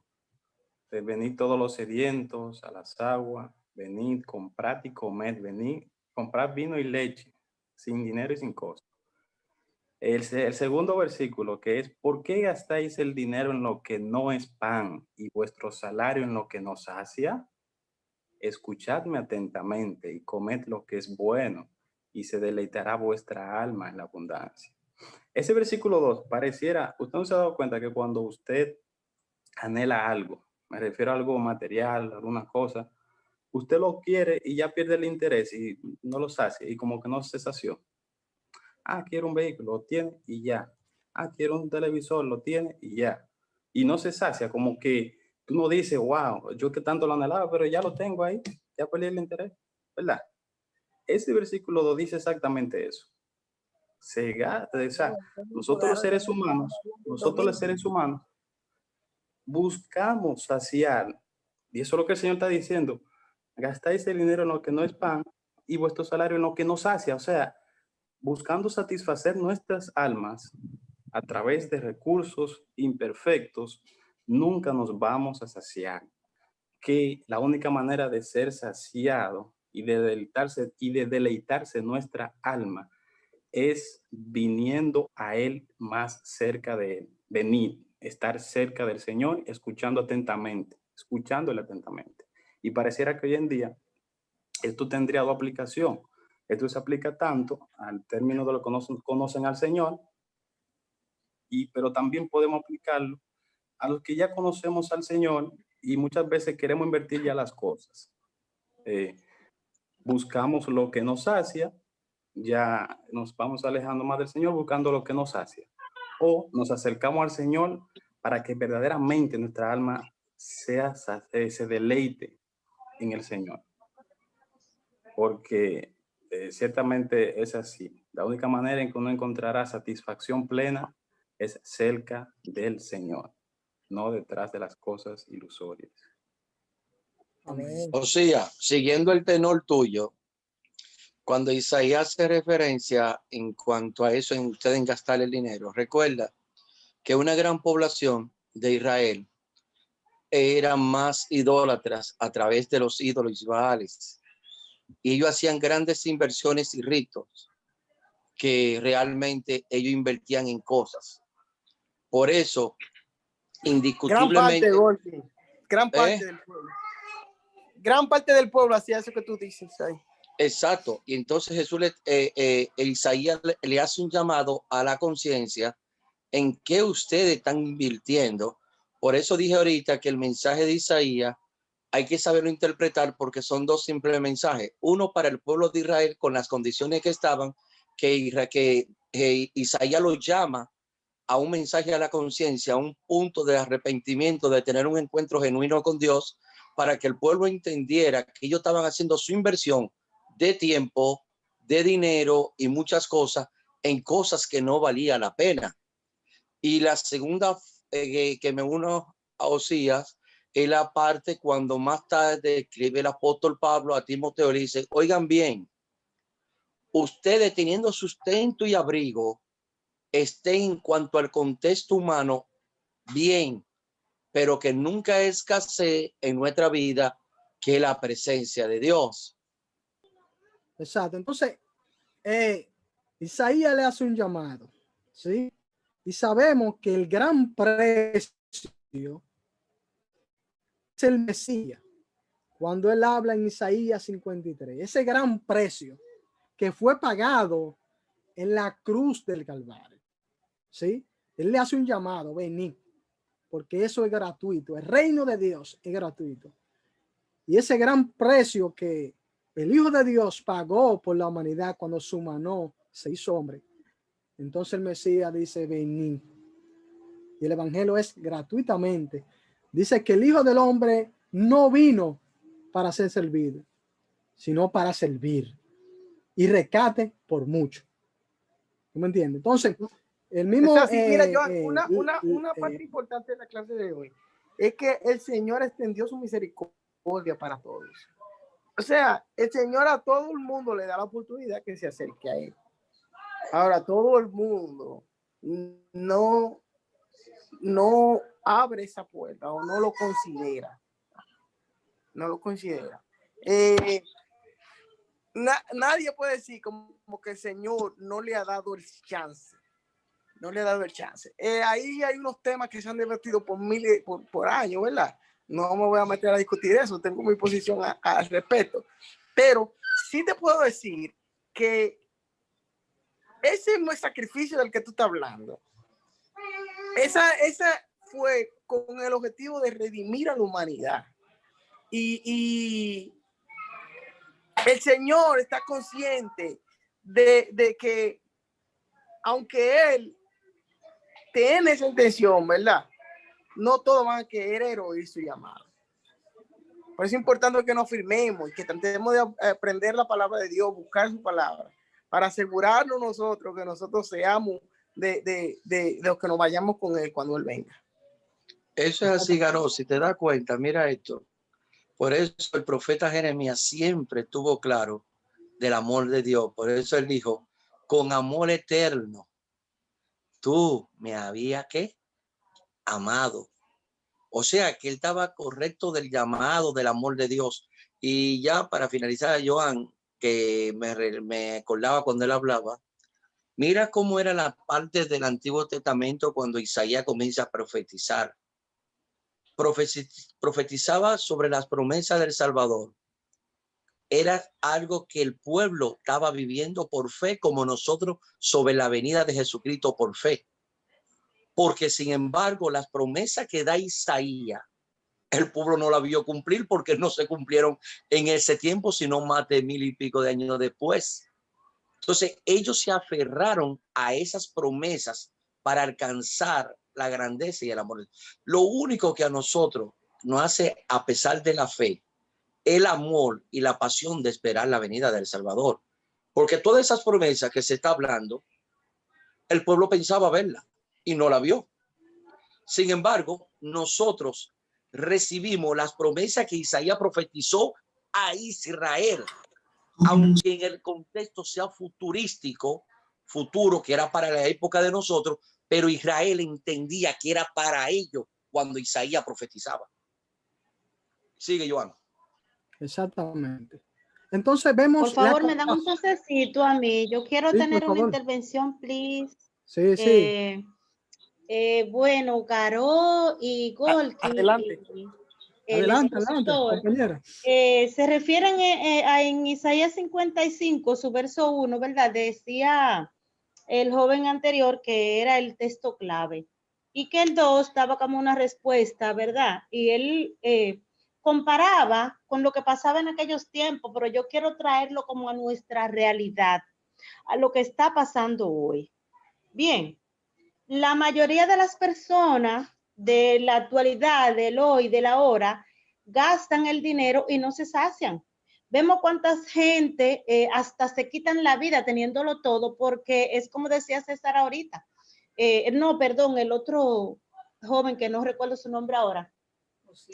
Venid todos los sedientos a las aguas, venid, comprad y comed, venid, comprad vino y leche, sin dinero y sin costo. El segundo versículo, que es: ¿por qué gastáis el dinero en lo que no es pan y vuestro salario en lo que no sacia? Escuchadme atentamente y comed lo que es bueno, y se deleitará vuestra alma en la abundancia. Ese versículo 2 pareciera, usted no se ha dado cuenta que cuando usted anhela algo, me refiero a algo material, alguna cosa, usted lo quiere y ya pierde el interés y no lo sacia y como que no se sació. Ah, quiero un vehículo, lo tiene y ya. Ah, quiero un televisor, lo tiene y ya. Y no se sacia, como que tú no dices, wow, yo que tanto lo anhelaba, pero ya lo tengo ahí, ya perdí el interés, ¿verdad? Ese versículo 2 dice exactamente eso. O sea, nosotros los seres humanos, buscamos saciar, y eso es lo que el Señor está diciendo, gastáis el dinero en lo que no es pan y vuestro salario en lo que nos sacia. O sea, buscando satisfacer nuestras almas a través de recursos imperfectos, nunca nos vamos a saciar. Que la única manera de ser saciado y de deleitarse nuestra alma es viniendo a Él más cerca de Él. Venir, estar cerca del Señor, escuchándole atentamente. Y pareciera que hoy en día esto tendría dos aplicaciones. Esto se aplica tanto al término de lo que conocen al Señor, pero también podemos aplicarlo a los que ya conocemos al Señor y muchas veces queremos invertir ya las cosas. Buscamos lo que nos sacia, ya nos vamos alejando más del Señor buscando lo que nos sacia. O nos acercamos al Señor para que verdaderamente nuestra alma se deleite en el Señor. Porque ciertamente es así. La única manera en que uno encontrará satisfacción plena es cerca del Señor, no detrás de las cosas ilusorias. Amén. O sea, siguiendo el tenor tuyo, cuando Isaías hace referencia en cuanto a eso, en ustedes en gastar el dinero, recuerda que una gran población de Israel eran más idólatras a través de los ídolos baales. Y ellos hacían grandes inversiones y ritos que realmente ellos invertían en cosas. Por eso, indiscutiblemente... Gran parte del pueblo. Gran parte del pueblo hacía eso que tú dices ahí. Exacto. Y entonces Jesús, Isaías le hace un llamado a la conciencia en qué ustedes están invirtiendo. Por eso dije ahorita que el mensaje de Isaías hay que saberlo interpretar porque son dos simples mensajes. Uno para el pueblo de Israel con las condiciones que estaban, que Isaías lo llama a un mensaje a la conciencia, a un punto de arrepentimiento, de tener un encuentro genuino con Dios, para que el pueblo entendiera que ellos estaban haciendo su inversión de tiempo, de dinero y muchas cosas en cosas que no valía la pena. Y la segunda que me uno a Osías es la parte cuando más tarde escribe el apóstol Pablo a Timoteo, le dice, oigan bien, ustedes teniendo sustento y abrigo, estén en cuanto al contexto humano bien, pero que nunca escasee en nuestra vida que la presencia de Dios. Exacto. Entonces, Isaías le hace un llamado, ¿sí? Y sabemos que el gran precio es el Mesías. Cuando él habla en Isaías 53, ese gran precio que fue pagado en la cruz del Calvario, ¿sí? Él le hace un llamado, venid, porque eso es gratuito. El reino de Dios es gratuito. Y ese gran precio que el Hijo de Dios pagó por la humanidad cuando su mano se hizo hombre. Entonces el Mesías dice, venid. Y el evangelio es gratuitamente. Dice que el Hijo del Hombre no vino para ser servido, sino para servir y rescate por mucho. ¿No me entiendes? Entonces, el mismo... O sea, sí, mira, Joan, una parte importante de la clase de hoy es que el Señor extendió su misericordia para todos. O sea, el Señor a todo el mundo le da la oportunidad que se acerque a Él. Ahora, todo el mundo no abre esa puerta o no lo considera. No lo considera. Nadie puede decir como que el Señor no le ha dado el chance. No le ha dado el chance. Ahí hay unos temas que se han debatido por años, ¿verdad? No me voy a meter a discutir eso, tengo mi posición al respecto. Pero sí te puedo decir que ese no es sacrificio del que tú estás hablando. Esa fue con el objetivo de redimir a la humanidad. Y el Señor está consciente de que aunque Él tiene esa intención, ¿verdad? No todos van a querer oír su llamado. Por eso es importante que nos firmemos y que tratemos de aprender la palabra de Dios, buscar su palabra, para asegurarnos nosotros que nosotros seamos de los que nos vayamos con Él cuando Él venga. Eso es así, Garo. Si te das cuenta, mira esto. Por eso el profeta Jeremías siempre tuvo claro del amor de Dios. Por eso él dijo, con amor eterno, tú me habías ¿qué? Amado. O sea, que él estaba correcto del llamado, del amor de Dios. Y ya para finalizar, Joan, que me acordaba cuando él hablaba, mira cómo era la parte del Antiguo Testamento cuando Isaías comienza a profetizar. Profetizaba sobre las promesas del Salvador. Era algo que el pueblo estaba viviendo por fe, como nosotros sobre la venida de Jesucristo por fe. Porque sin embargo, las promesas que da Isaías, el pueblo no la vio cumplir porque no se cumplieron en ese tiempo, sino más de 1000 y pico de años después. Entonces, ellos se aferraron a esas promesas para alcanzar la grandeza y el amor. Lo único que a nosotros nos hace, a pesar de la fe, el amor y la pasión de esperar la venida del Salvador. Porque todas esas promesas que se está hablando, el pueblo pensaba verla y no la vio. Sin embargo, nosotros recibimos las promesas que Isaías profetizó a Israel, aunque en el contexto sea futurístico, futuro, que era para la época de nosotros, pero Israel entendía que era para ellos cuando Isaías profetizaba. Sigue, Joan. Exactamente. Entonces vemos... Por favor, me dan un chancecito a mí. Yo quiero tener una intervención, please. Sí, sí. Bueno, Garó y Golki. Adelante. Adelante, compañera. Se refieren en Isaías 55, su verso 1, ¿verdad? Decía el joven anterior que era el texto clave y que el 2 estaba como una respuesta, ¿verdad? Y él comparaba con lo que pasaba en aquellos tiempos, pero yo quiero traerlo como a nuestra realidad, a lo que está pasando hoy. Bien, la mayoría de las personas de la actualidad, del hoy, de la hora, gastan el dinero y no se sacian. Vemos cuánta gente hasta se quitan la vida teniéndolo todo porque es como decía César ahorita. No, perdón, el otro joven que no recuerdo su nombre ahora.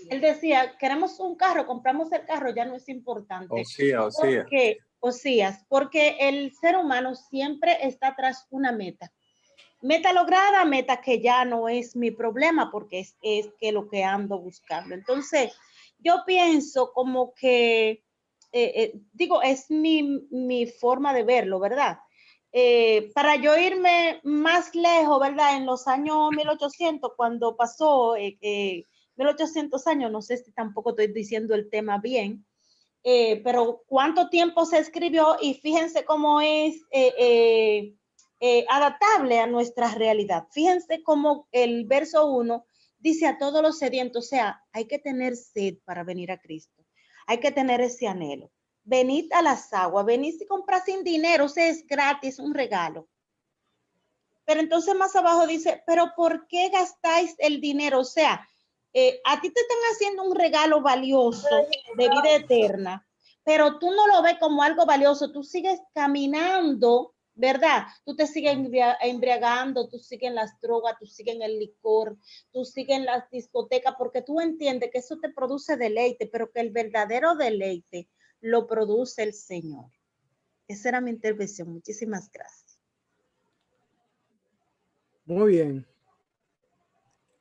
Él decía, queremos un carro, compramos el carro, ya no es importante. Porque el ser humano siempre está tras una meta. Meta lograda, meta que ya no es mi problema porque es que lo que ando buscando. Entonces, yo pienso como que, digo, es mi forma de verlo, ¿verdad? Para yo irme más lejos, ¿verdad? En los años 1800, cuando pasó 1800 años, no sé si tampoco estoy diciendo el tema bien, pero cuánto tiempo se escribió y fíjense cómo es adaptable a nuestra realidad. Fíjense cómo el verso 1 dice a todos los sedientos, o sea, hay que tener sed para venir a Cristo, hay que tener ese anhelo. Venid a las aguas, venid y comprar sin dinero, o sea, es gratis, un regalo. Pero entonces más abajo dice, pero ¿por qué gastáis el dinero? O sea, a ti te están haciendo un regalo valioso de vida eterna, pero tú no lo ves como algo valioso, tú sigues caminando, ¿verdad? Tú te sigues embriagando, tú sigues en las drogas, tú sigues en el licor, tú sigues en las discotecas, porque tú entiendes que eso te produce deleite, pero que el verdadero deleite lo produce el Señor. Esa era mi intervención. Muchísimas gracias. Muy bien.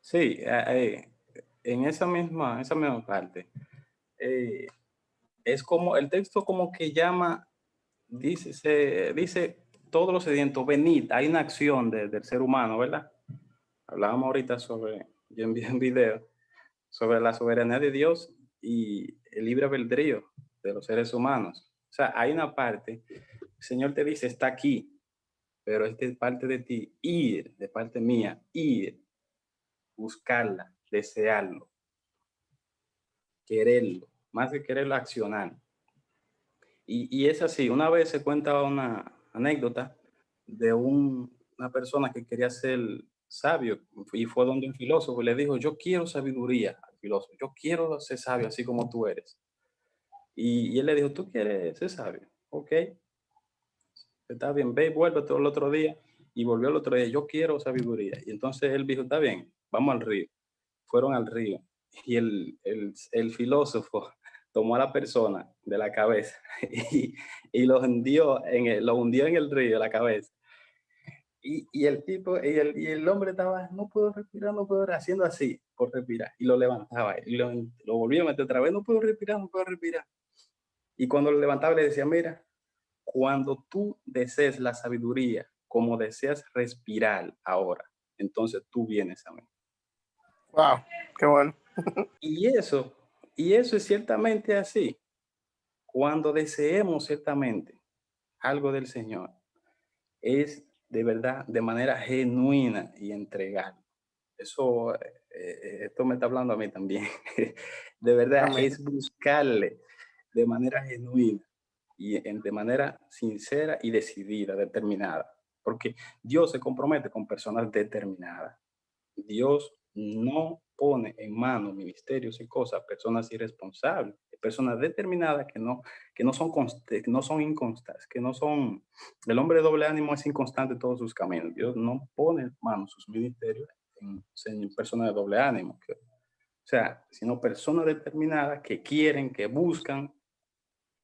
Sí, en esa misma parte, es como el texto como que llama, dice todos los sedientos, venid, hay una acción del ser humano, ¿verdad? Hablábamos ahorita sobre, yo envié un video sobre la soberanía de Dios y el libre albedrío de los seres humanos. O sea, hay una parte, el Señor te dice, está aquí, pero es de parte de ti, ir, de parte mía, ir, buscarla, desearlo, quererlo, más que quererlo, accionar. Y es así, una vez se cuenta una anécdota de una persona que quería ser sabio y fue donde un filósofo y le dijo, yo quiero sabiduría al filósofo, yo quiero ser sabio así como tú eres. Y él le dijo, ¿tú quieres ser sabio? Ok, está bien, ve y vuelve todo el otro día. Y volvió el otro día, yo quiero sabiduría. Y entonces él dijo, está bien, vamos al río. Fueron al río y el filósofo tomó a la persona de la cabeza y lo hundió en el río, la cabeza. Y el tipo, y el hombre estaba, no puedo respirar, no puedo respirar, haciendo así por respirar. Y lo levantaba, y lo volvía a meter otra vez, no puedo respirar, no puedo respirar. Y cuando lo levantaba le decía, mira, cuando tú desees la sabiduría como deseas respirar ahora, entonces tú vienes a mí. Wow, qué bueno. Y eso es ciertamente así. Cuando deseemos ciertamente algo del Señor, es de verdad, de manera genuina y entregar. Eso, esto me está hablando a mí también. De verdad, Amén. es buscarle de manera genuina y de manera sincera y decidida, determinada. Porque Dios se compromete con personas determinadas. Dios no pone en manos ministerios y cosas personas irresponsables, personas determinadas que no son inconstantes, el hombre de doble ánimo es inconstante en todos sus caminos. Dios no pone en manos sus ministerios en personas de doble ánimo, sino personas determinadas que quieren, que buscan.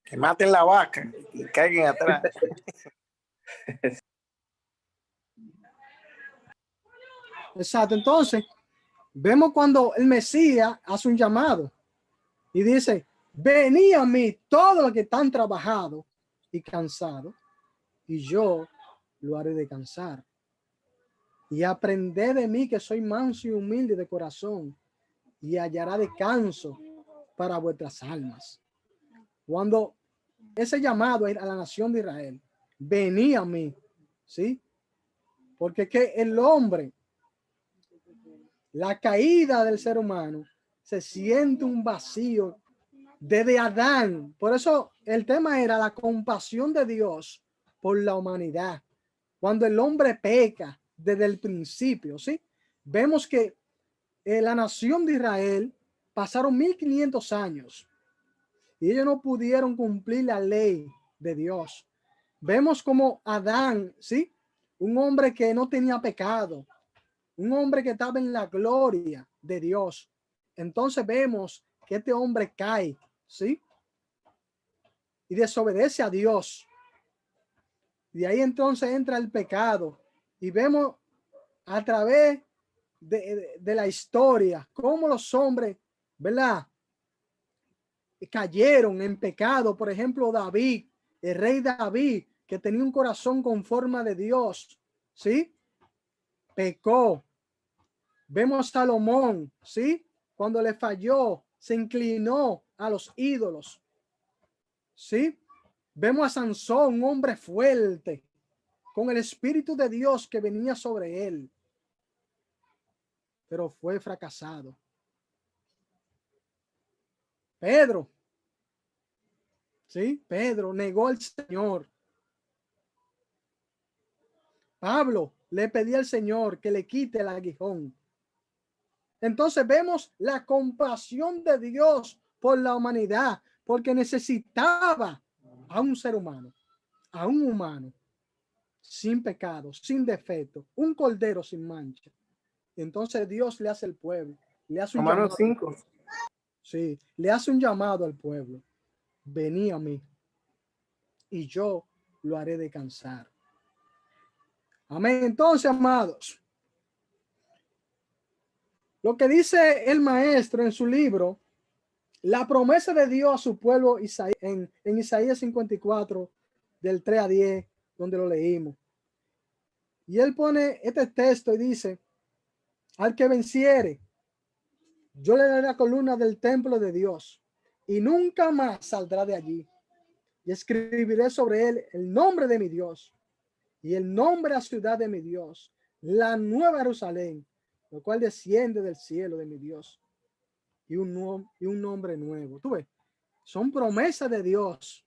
Que maten la vaca y caigan atrás. Exacto. Entonces, vemos cuando el Mesías hace un llamado y dice, venid a mí todos los que están trabajados y cansados, y yo lo haré descansar. Y aprended de mí, que soy manso y humilde de corazón, y hallará descanso para vuestras almas. Cuando ese llamado es a la nación de Israel, venid a mí, ¿sí? Porque que el hombre, la caída del ser humano, se siente un vacío desde Adán. Por eso el tema era la compasión de Dios por la humanidad. Cuando el hombre peca desde el principio, ¿sí? Vemos que la nación de Israel pasaron 1500 años y ellos no pudieron cumplir la ley de Dios. Vemos como Adán, ¿sí? Un hombre que no tenía pecado, un hombre que estaba en la gloria de Dios. Entonces vemos que este hombre cae, ¿sí? Y desobedece a Dios. Y ahí entonces entra el pecado. Y vemos a través de la historia cómo los hombres, ¿verdad?, cayeron en pecado. Por ejemplo, David, el rey David, que tenía un corazón con forma de Dios, ¿sí? Pecó. Vemos a Salomón, ¿sí? Cuando le falló, se inclinó a los ídolos, ¿sí? Vemos a Sansón, un hombre fuerte, con el Espíritu de Dios que venía sobre él, pero fue fracasado. Pedro, ¿sí? Pedro negó al Señor. Pablo le pedía al Señor que le quite el aguijón. Entonces vemos la compasión de Dios por la humanidad, porque necesitaba a un ser humano, a un humano sin pecado, sin defecto, un cordero sin mancha. Entonces Dios le hace al pueblo, le hace un Romanos llamado. 5. Sí, le hace un llamado al pueblo. Vení a mí y yo lo haré descansar. Amén. Entonces, amados, lo que dice el maestro en su libro, la promesa de Dios a su pueblo en Isaías 54, del 3 a 10, donde lo leímos. Y él pone este texto y dice, al que venciere, yo le daré la columna del templo de Dios y nunca más saldrá de allí. Y escribiré sobre él el nombre de mi Dios y el nombre de la ciudad de mi Dios, la nueva Jerusalén, lo cual desciende del cielo de mi Dios, y un nombre nuevo. Tú ves, son promesas de Dios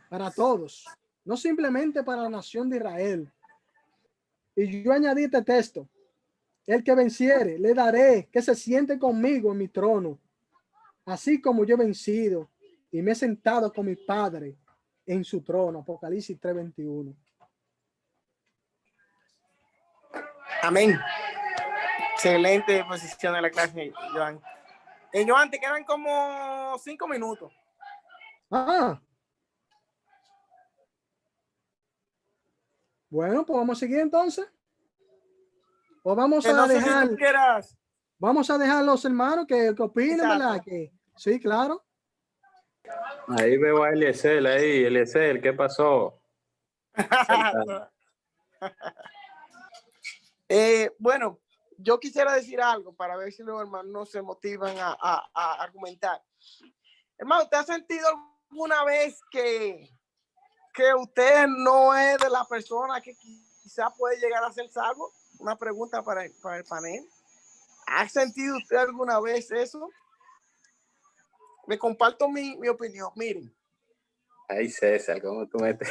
para todos, no simplemente para la nación de Israel. Y yo añadí este texto: el que venciere, le daré que se siente conmigo en mi trono, así como yo he vencido y me he sentado con mi Padre en su trono. Apocalipsis 3:21. Amén. Excelente posición de la clase, Joan. Joan, te quedan como 5 minutos. Ah. Bueno, pues vamos a seguir entonces. O vamos a no sé dejar. Si tú quieras. Vamos a dejar a los hermanos que opinen, Exacto. ¿verdad? Que, sí, claro. Ahí veo a Eliezer, Eliezer, ¿qué pasó? Bueno, yo quisiera decir algo para ver si los hermanos no se motivan a argumentar. Hermano, ¿usted ha sentido alguna vez que usted no es de la persona que quizá puede llegar a ser salvo? Una pregunta para el panel. ¿Ha sentido usted alguna vez eso? Me comparto mi opinión. Miren. Ay, César, ¿cómo tú metes?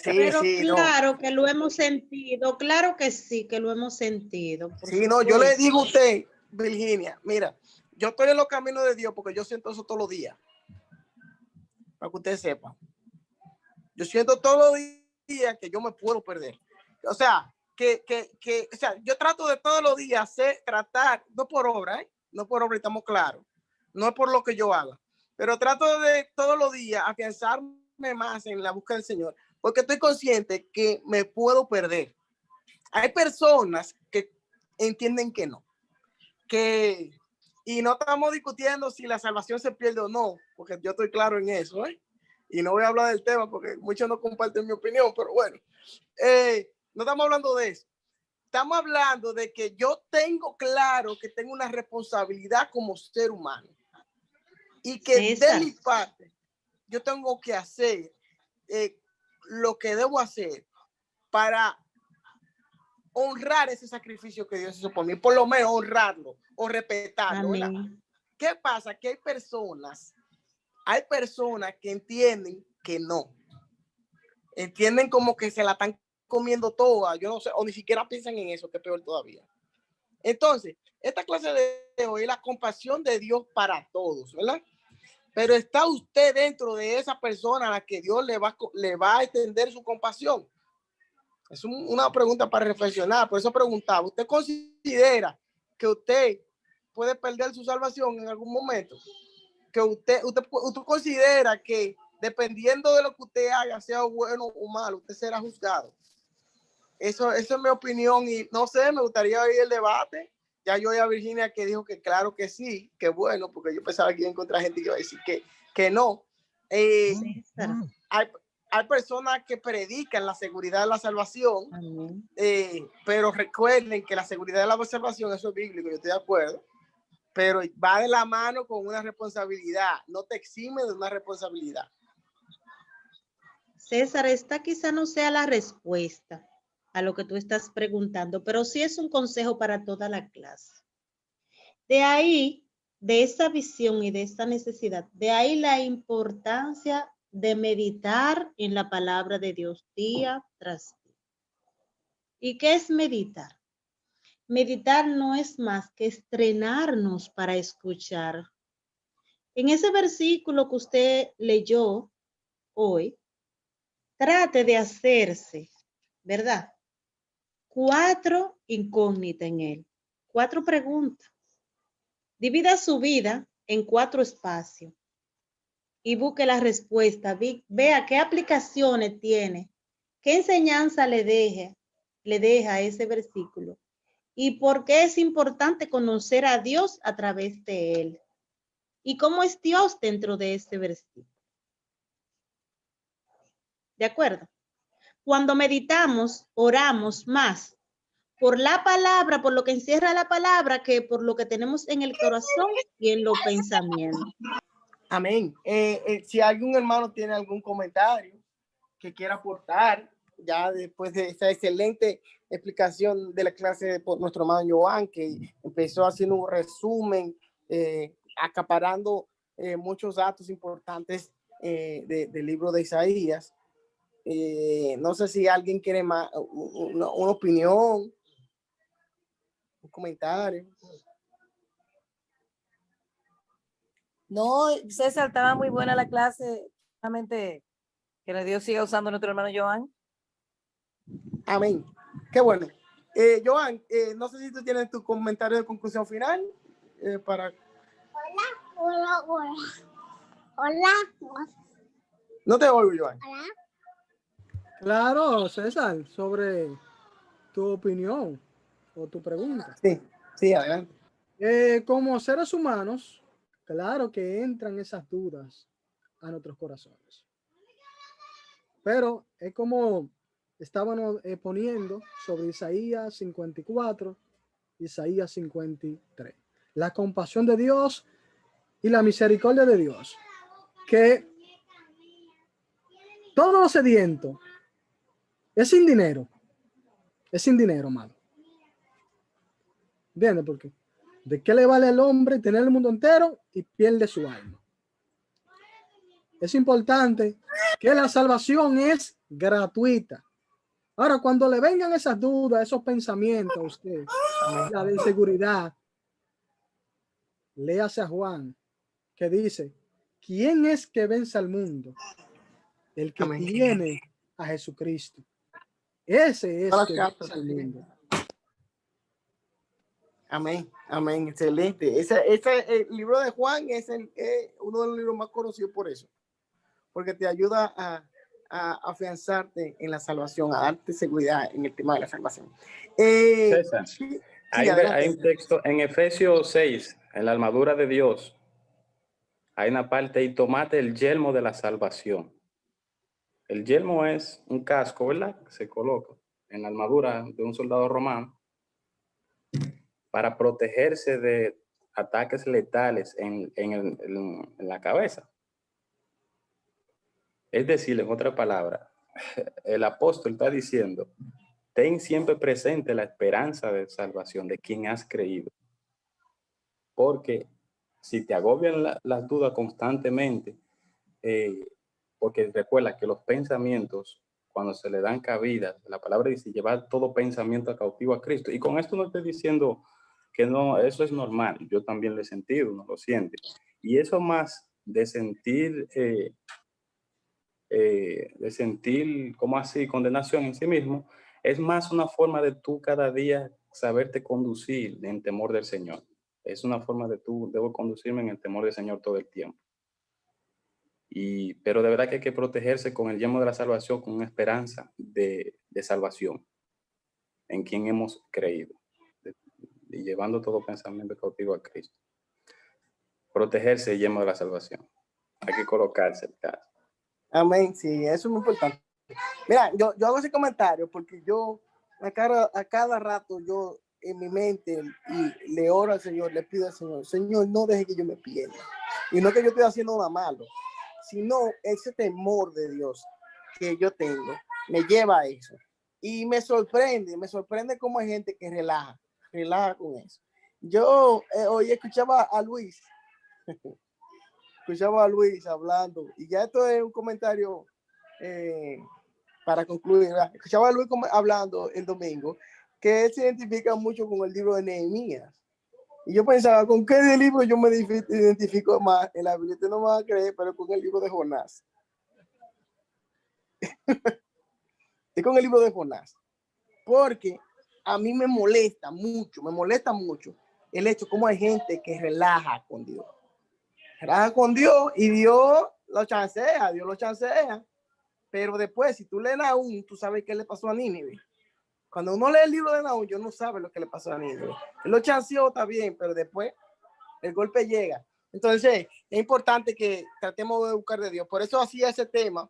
Sí, pero sí, claro no. que lo hemos sentido, claro que sí, que lo hemos sentido. Sí, no, yo le digo a usted, Virginia, mira, yo estoy en los caminos de Dios porque yo siento eso todos los días. Para que usted sepa. Yo siento todos los días que yo me puedo perder. O sea, o sea, yo trato de todos los días tratar, no por obra, no por obra, estamos claros, no es por lo que yo haga, pero trato de todos los días afianzarme más en la búsqueda del Señor, porque estoy consciente que me puedo perder. Hay personas que entienden que no, y no estamos discutiendo si la salvación se pierde o no, porque yo estoy claro en eso, y no voy a hablar del tema porque muchos no comparten mi opinión, pero bueno, no estamos hablando de eso. Estamos hablando de que yo tengo claro que tengo una responsabilidad como ser humano y que de mi parte yo tengo que hacer lo que debo hacer para honrar ese sacrificio que Dios hizo por mí, por lo menos honrarlo o respetarlo. ¿Qué pasa? Que hay personas que entienden que no. Entienden como que se la están comiendo toda, yo no sé, o ni siquiera piensan en eso, que es peor todavía. Entonces, esta clase de hoy es la compasión de Dios para todos, ¿verdad? Pero ¿está usted dentro de esa persona a la que Dios le va a extender su compasión? Es una pregunta para reflexionar. Por eso preguntaba, ¿usted considera que usted puede perder su salvación en algún momento? Que usted considera que dependiendo de lo que usted haga, sea bueno o malo, usted será juzgado. Eso es mi opinión y no sé, me gustaría oír el debate. Ya yo oí a Virginia que dijo que claro que sí, que bueno, porque yo pensaba que iba a encontrar gente que iba a decir que no. Hay personas que predican la seguridad de la salvación, pero recuerden que la seguridad de la salvación, eso es bíblico, yo estoy de acuerdo, pero va de la mano con una responsabilidad, no te exime de una responsabilidad. César, esta quizá no sea la respuesta a lo que tú estás preguntando, pero sí es un consejo para toda la clase. De ahí, de esa visión y de esta necesidad, de ahí la importancia de meditar en la palabra de Dios día tras día. ¿Y qué es meditar? Meditar no es más que estrenarnos para escuchar. En ese versículo que usted leyó hoy, trate de hacerse, ¿verdad? 4 incógnitas en él, 4 preguntas. Divida su vida en 4 espacios y busque la respuesta. Vea qué aplicaciones tiene, qué enseñanza le deja ese versículo y por qué es importante conocer a Dios a través de él y cómo es Dios dentro de ese versículo. ¿De acuerdo? Cuando meditamos, oramos más por la palabra, por lo que encierra la palabra, que por lo que tenemos en el corazón y en los pensamientos. Amén. Si algún hermano tiene algún comentario que quiera aportar, ya después de esta excelente explicación de la clase por nuestro hermano Joan, que empezó haciendo un resumen, acaparando muchos datos importantes del libro de Isaías. No sé si alguien quiere más, una opinión, un comentario. No, César, estaba muy buena la clase. Realmente que Dios siga usando a nuestro hermano Joan. Amén. Qué bueno. Joan, no sé si tú tienes tu comentario de conclusión final para Hola, hola. Hola. No te oigo, Joan. Hola. Claro, César, sobre tu opinión o tu pregunta. Sí, sí, adelante. Como seres humanos, claro que entran esas dudas a nuestros corazones. Pero es como estaban poniendo sobre Isaías 54, Isaías 53. La compasión de Dios y la misericordia de Dios. Que todo lo sediento es sin dinero. Es sin dinero, mano. ¿Entiendes por qué? ¿De qué le vale al hombre tener el mundo entero y pierde su alma? Es importante que la salvación es gratuita. Ahora, cuando le vengan esas dudas, esos pensamientos a usted, la de inseguridad, léase a Juan, que dice, ¿quién es que vence al mundo? El que Amén. tiene a Jesucristo. Ese es que vence al mundo. Amén, amén, excelente. El libro de Juan es uno de los libros más conocidos por eso, porque te ayuda a afianzarte en la salvación, a darte seguridad en el tema de la salvación. César, Sí, hay un texto en Efesios 6, en la armadura de Dios. Hay una parte y tomate el yelmo de la salvación. El yelmo es un casco, ¿verdad? Que se coloca en la armadura de un soldado romano para protegerse de ataques letales en la cabeza. Es decir, en otra palabra, el apóstol está diciendo, ten siempre presente la esperanza de salvación de quien has creído. Porque si te agobian las dudas constantemente, porque recuerda que los pensamientos, cuando se le dan cabida, la palabra dice llevar todo pensamiento cautivo a Cristo. Y con esto no estoy diciendo que no, eso es normal. Yo también lo he sentido, uno lo siente. Y eso más de sentir como así, condenación en sí mismo, es más una forma de tú cada día saberte conducir en temor del Señor. Es una forma de tú, debo conducirme en el temor del Señor todo el tiempo. Pero de verdad que hay que protegerse con el yelmo de la salvación, con una esperanza de salvación en quien hemos creído, y llevando todo pensamiento cautivo a Cristo. Protegerse el yelmo de la salvación. Hay que colocarse el caso. Amén, sí, eso es muy importante. Mira, yo hago ese comentario porque yo a cada rato yo en mi mente y le oro al Señor, le pido al Señor, Señor, no deje que yo me pierda. Y no que yo esté haciendo nada malo, sino ese temor de Dios que yo tengo me lleva a eso. Y me sorprende cómo hay gente que relaja con eso. Yo hoy escuchaba a Luis hablando, y ya esto es un comentario para concluir. Escuchaba a Luis hablando el domingo, que él se identifica mucho con el libro de Nehemías. Y yo pensaba, ¿con qué de libro yo me identifico más? En la Biblia no me va a creer, pero con el libro de Jonás. Es con el libro de Jonás. Porque a mí me molesta mucho el hecho como hay gente que relaja con Dios. Relaja con Dios y Dios lo chancea. Pero después, si tú lees Nahum, tú sabes qué le pasó a Nínive. Cuando uno lee el libro de Nahum, yo no sabe lo que le pasó a Nínive. Él lo chanceó, está bien, pero después el golpe llega. Entonces, es importante que tratemos de buscar de Dios. Por eso hacía ese tema.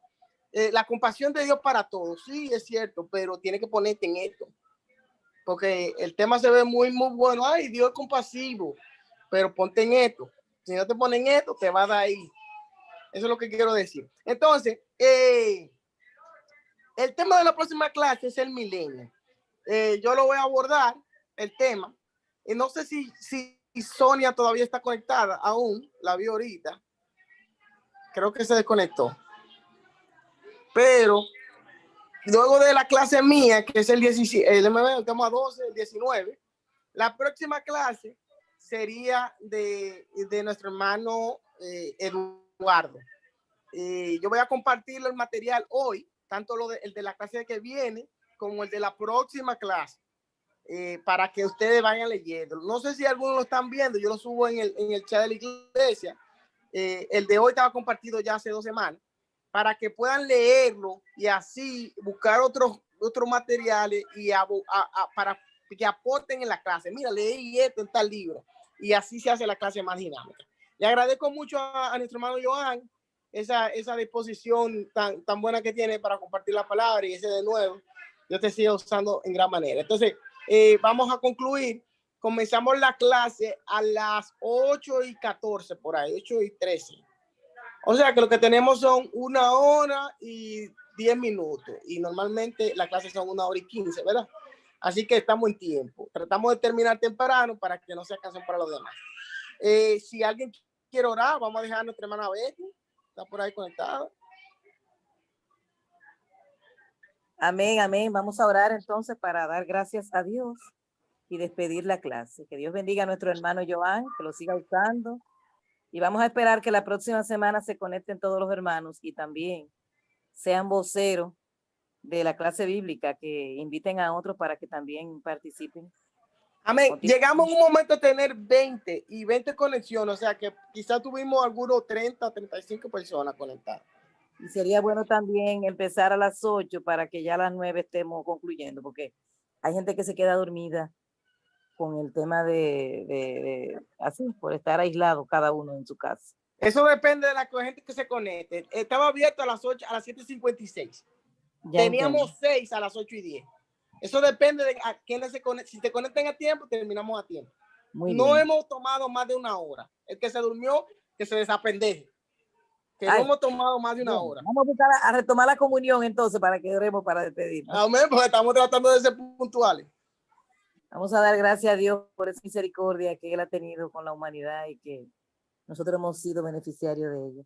La compasión de Dios para todos, sí, es cierto, pero tiene que ponerte en esto. Porque el tema se ve muy, muy bueno. Ay, Dios es compasivo, pero ponte en esto. Si no te ponen esto, te va a dar ahí. Eso es lo que quiero decir. Entonces, el tema de la próxima clase es el milenio. Yo lo voy a abordar, el tema. Y no sé si Sonia todavía está conectada aún. La vi ahorita. Creo que se desconectó. Pero luego de la clase mía, que es el 17, estamos a 12, el 19, la próxima clase sería de nuestro hermano Eduardo. Yo voy a compartir el material hoy, tanto el de la clase que viene como el de la próxima clase. para que ustedes vayan leyendo. No sé si algunos lo están viendo, yo lo subo en el chat de la iglesia. El de hoy estaba compartido ya hace 2 semanas, para que puedan leerlo y así buscar otros materiales y para que aporten en la clase. Mira, leí esto en tal libro, y así se hace la clase más dinámica. Le agradezco mucho a nuestro hermano Joan esa disposición tan buena que tiene para compartir la palabra, y ese de nuevo, yo te sigo usando en gran manera. Entonces, vamos a concluir. Comenzamos la clase a las 8:14, por ahí, 8:13. O sea que lo que tenemos son 1 hora y 10 minutos. Y normalmente la clase son 1 hora y 15, ¿verdad? Así que estamos en tiempo. Tratamos de terminar temprano para que no se alcancen para los demás. Si alguien quiere orar, vamos a dejar a nuestra hermana Betty. Está por ahí conectada. Amén, amén. Vamos a orar entonces para dar gracias a Dios y despedir la clase. Que Dios bendiga a nuestro hermano Joan, que lo siga usando. Y vamos a esperar que la próxima semana se conecten todos los hermanos y también sean voceros de la clase bíblica, que inviten a otros para que también participen. Amén. Llegamos en un momento a tener 20 conexiones, o sea que quizás tuvimos algunos 30, 35 personas conectadas. Y sería bueno también empezar a las 8 para que ya a las 9 estemos concluyendo, porque hay gente que se queda dormida con el tema de así, por estar aislado cada uno en su casa. Eso depende de la gente que se conecte. Estaba abierto a las 8, a las 7:56. Teníamos 6 a las 8:10. Eso depende de a quiénes se conecten. Si te conectan a tiempo, terminamos a tiempo. No hemos tomado más de 1 hora. El que se durmió, que se desapendeje. Que no hemos tomado más de 1 hora. Vamos a buscar a retomar la comunión entonces para que oremos para despedirnos. Amén, porque estamos tratando de ser puntuales. Vamos a dar gracias a Dios por esa misericordia que Él ha tenido con la humanidad y que nosotros hemos sido beneficiarios de ella.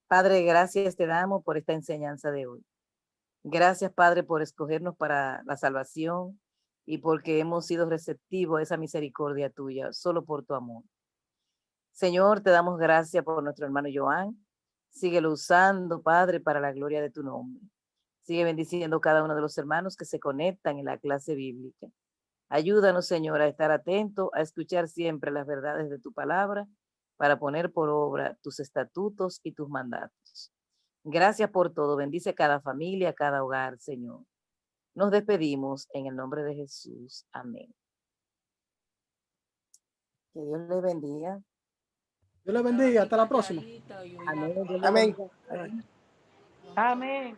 Padre, gracias te damos por esta enseñanza de hoy. Gracias, Padre, por escogernos para la salvación y porque hemos sido receptivos a esa misericordia tuya, solo por tu amor. Señor, te damos gracias por nuestro hermano Joan. Síguelo usando, Padre, para la gloria de tu nombre. Sigue bendiciendo cada uno de los hermanos que se conectan en la clase bíblica. Ayúdanos, Señor, a estar atentos, a escuchar siempre las verdades de tu palabra para poner por obra tus estatutos y tus mandatos. Gracias por todo. Bendice cada familia, cada hogar, Señor. Nos despedimos en el nombre de Jesús. Amén. Que Dios les bendiga. Dios les bendiga. Hasta la próxima. Amén. Amén. Amén.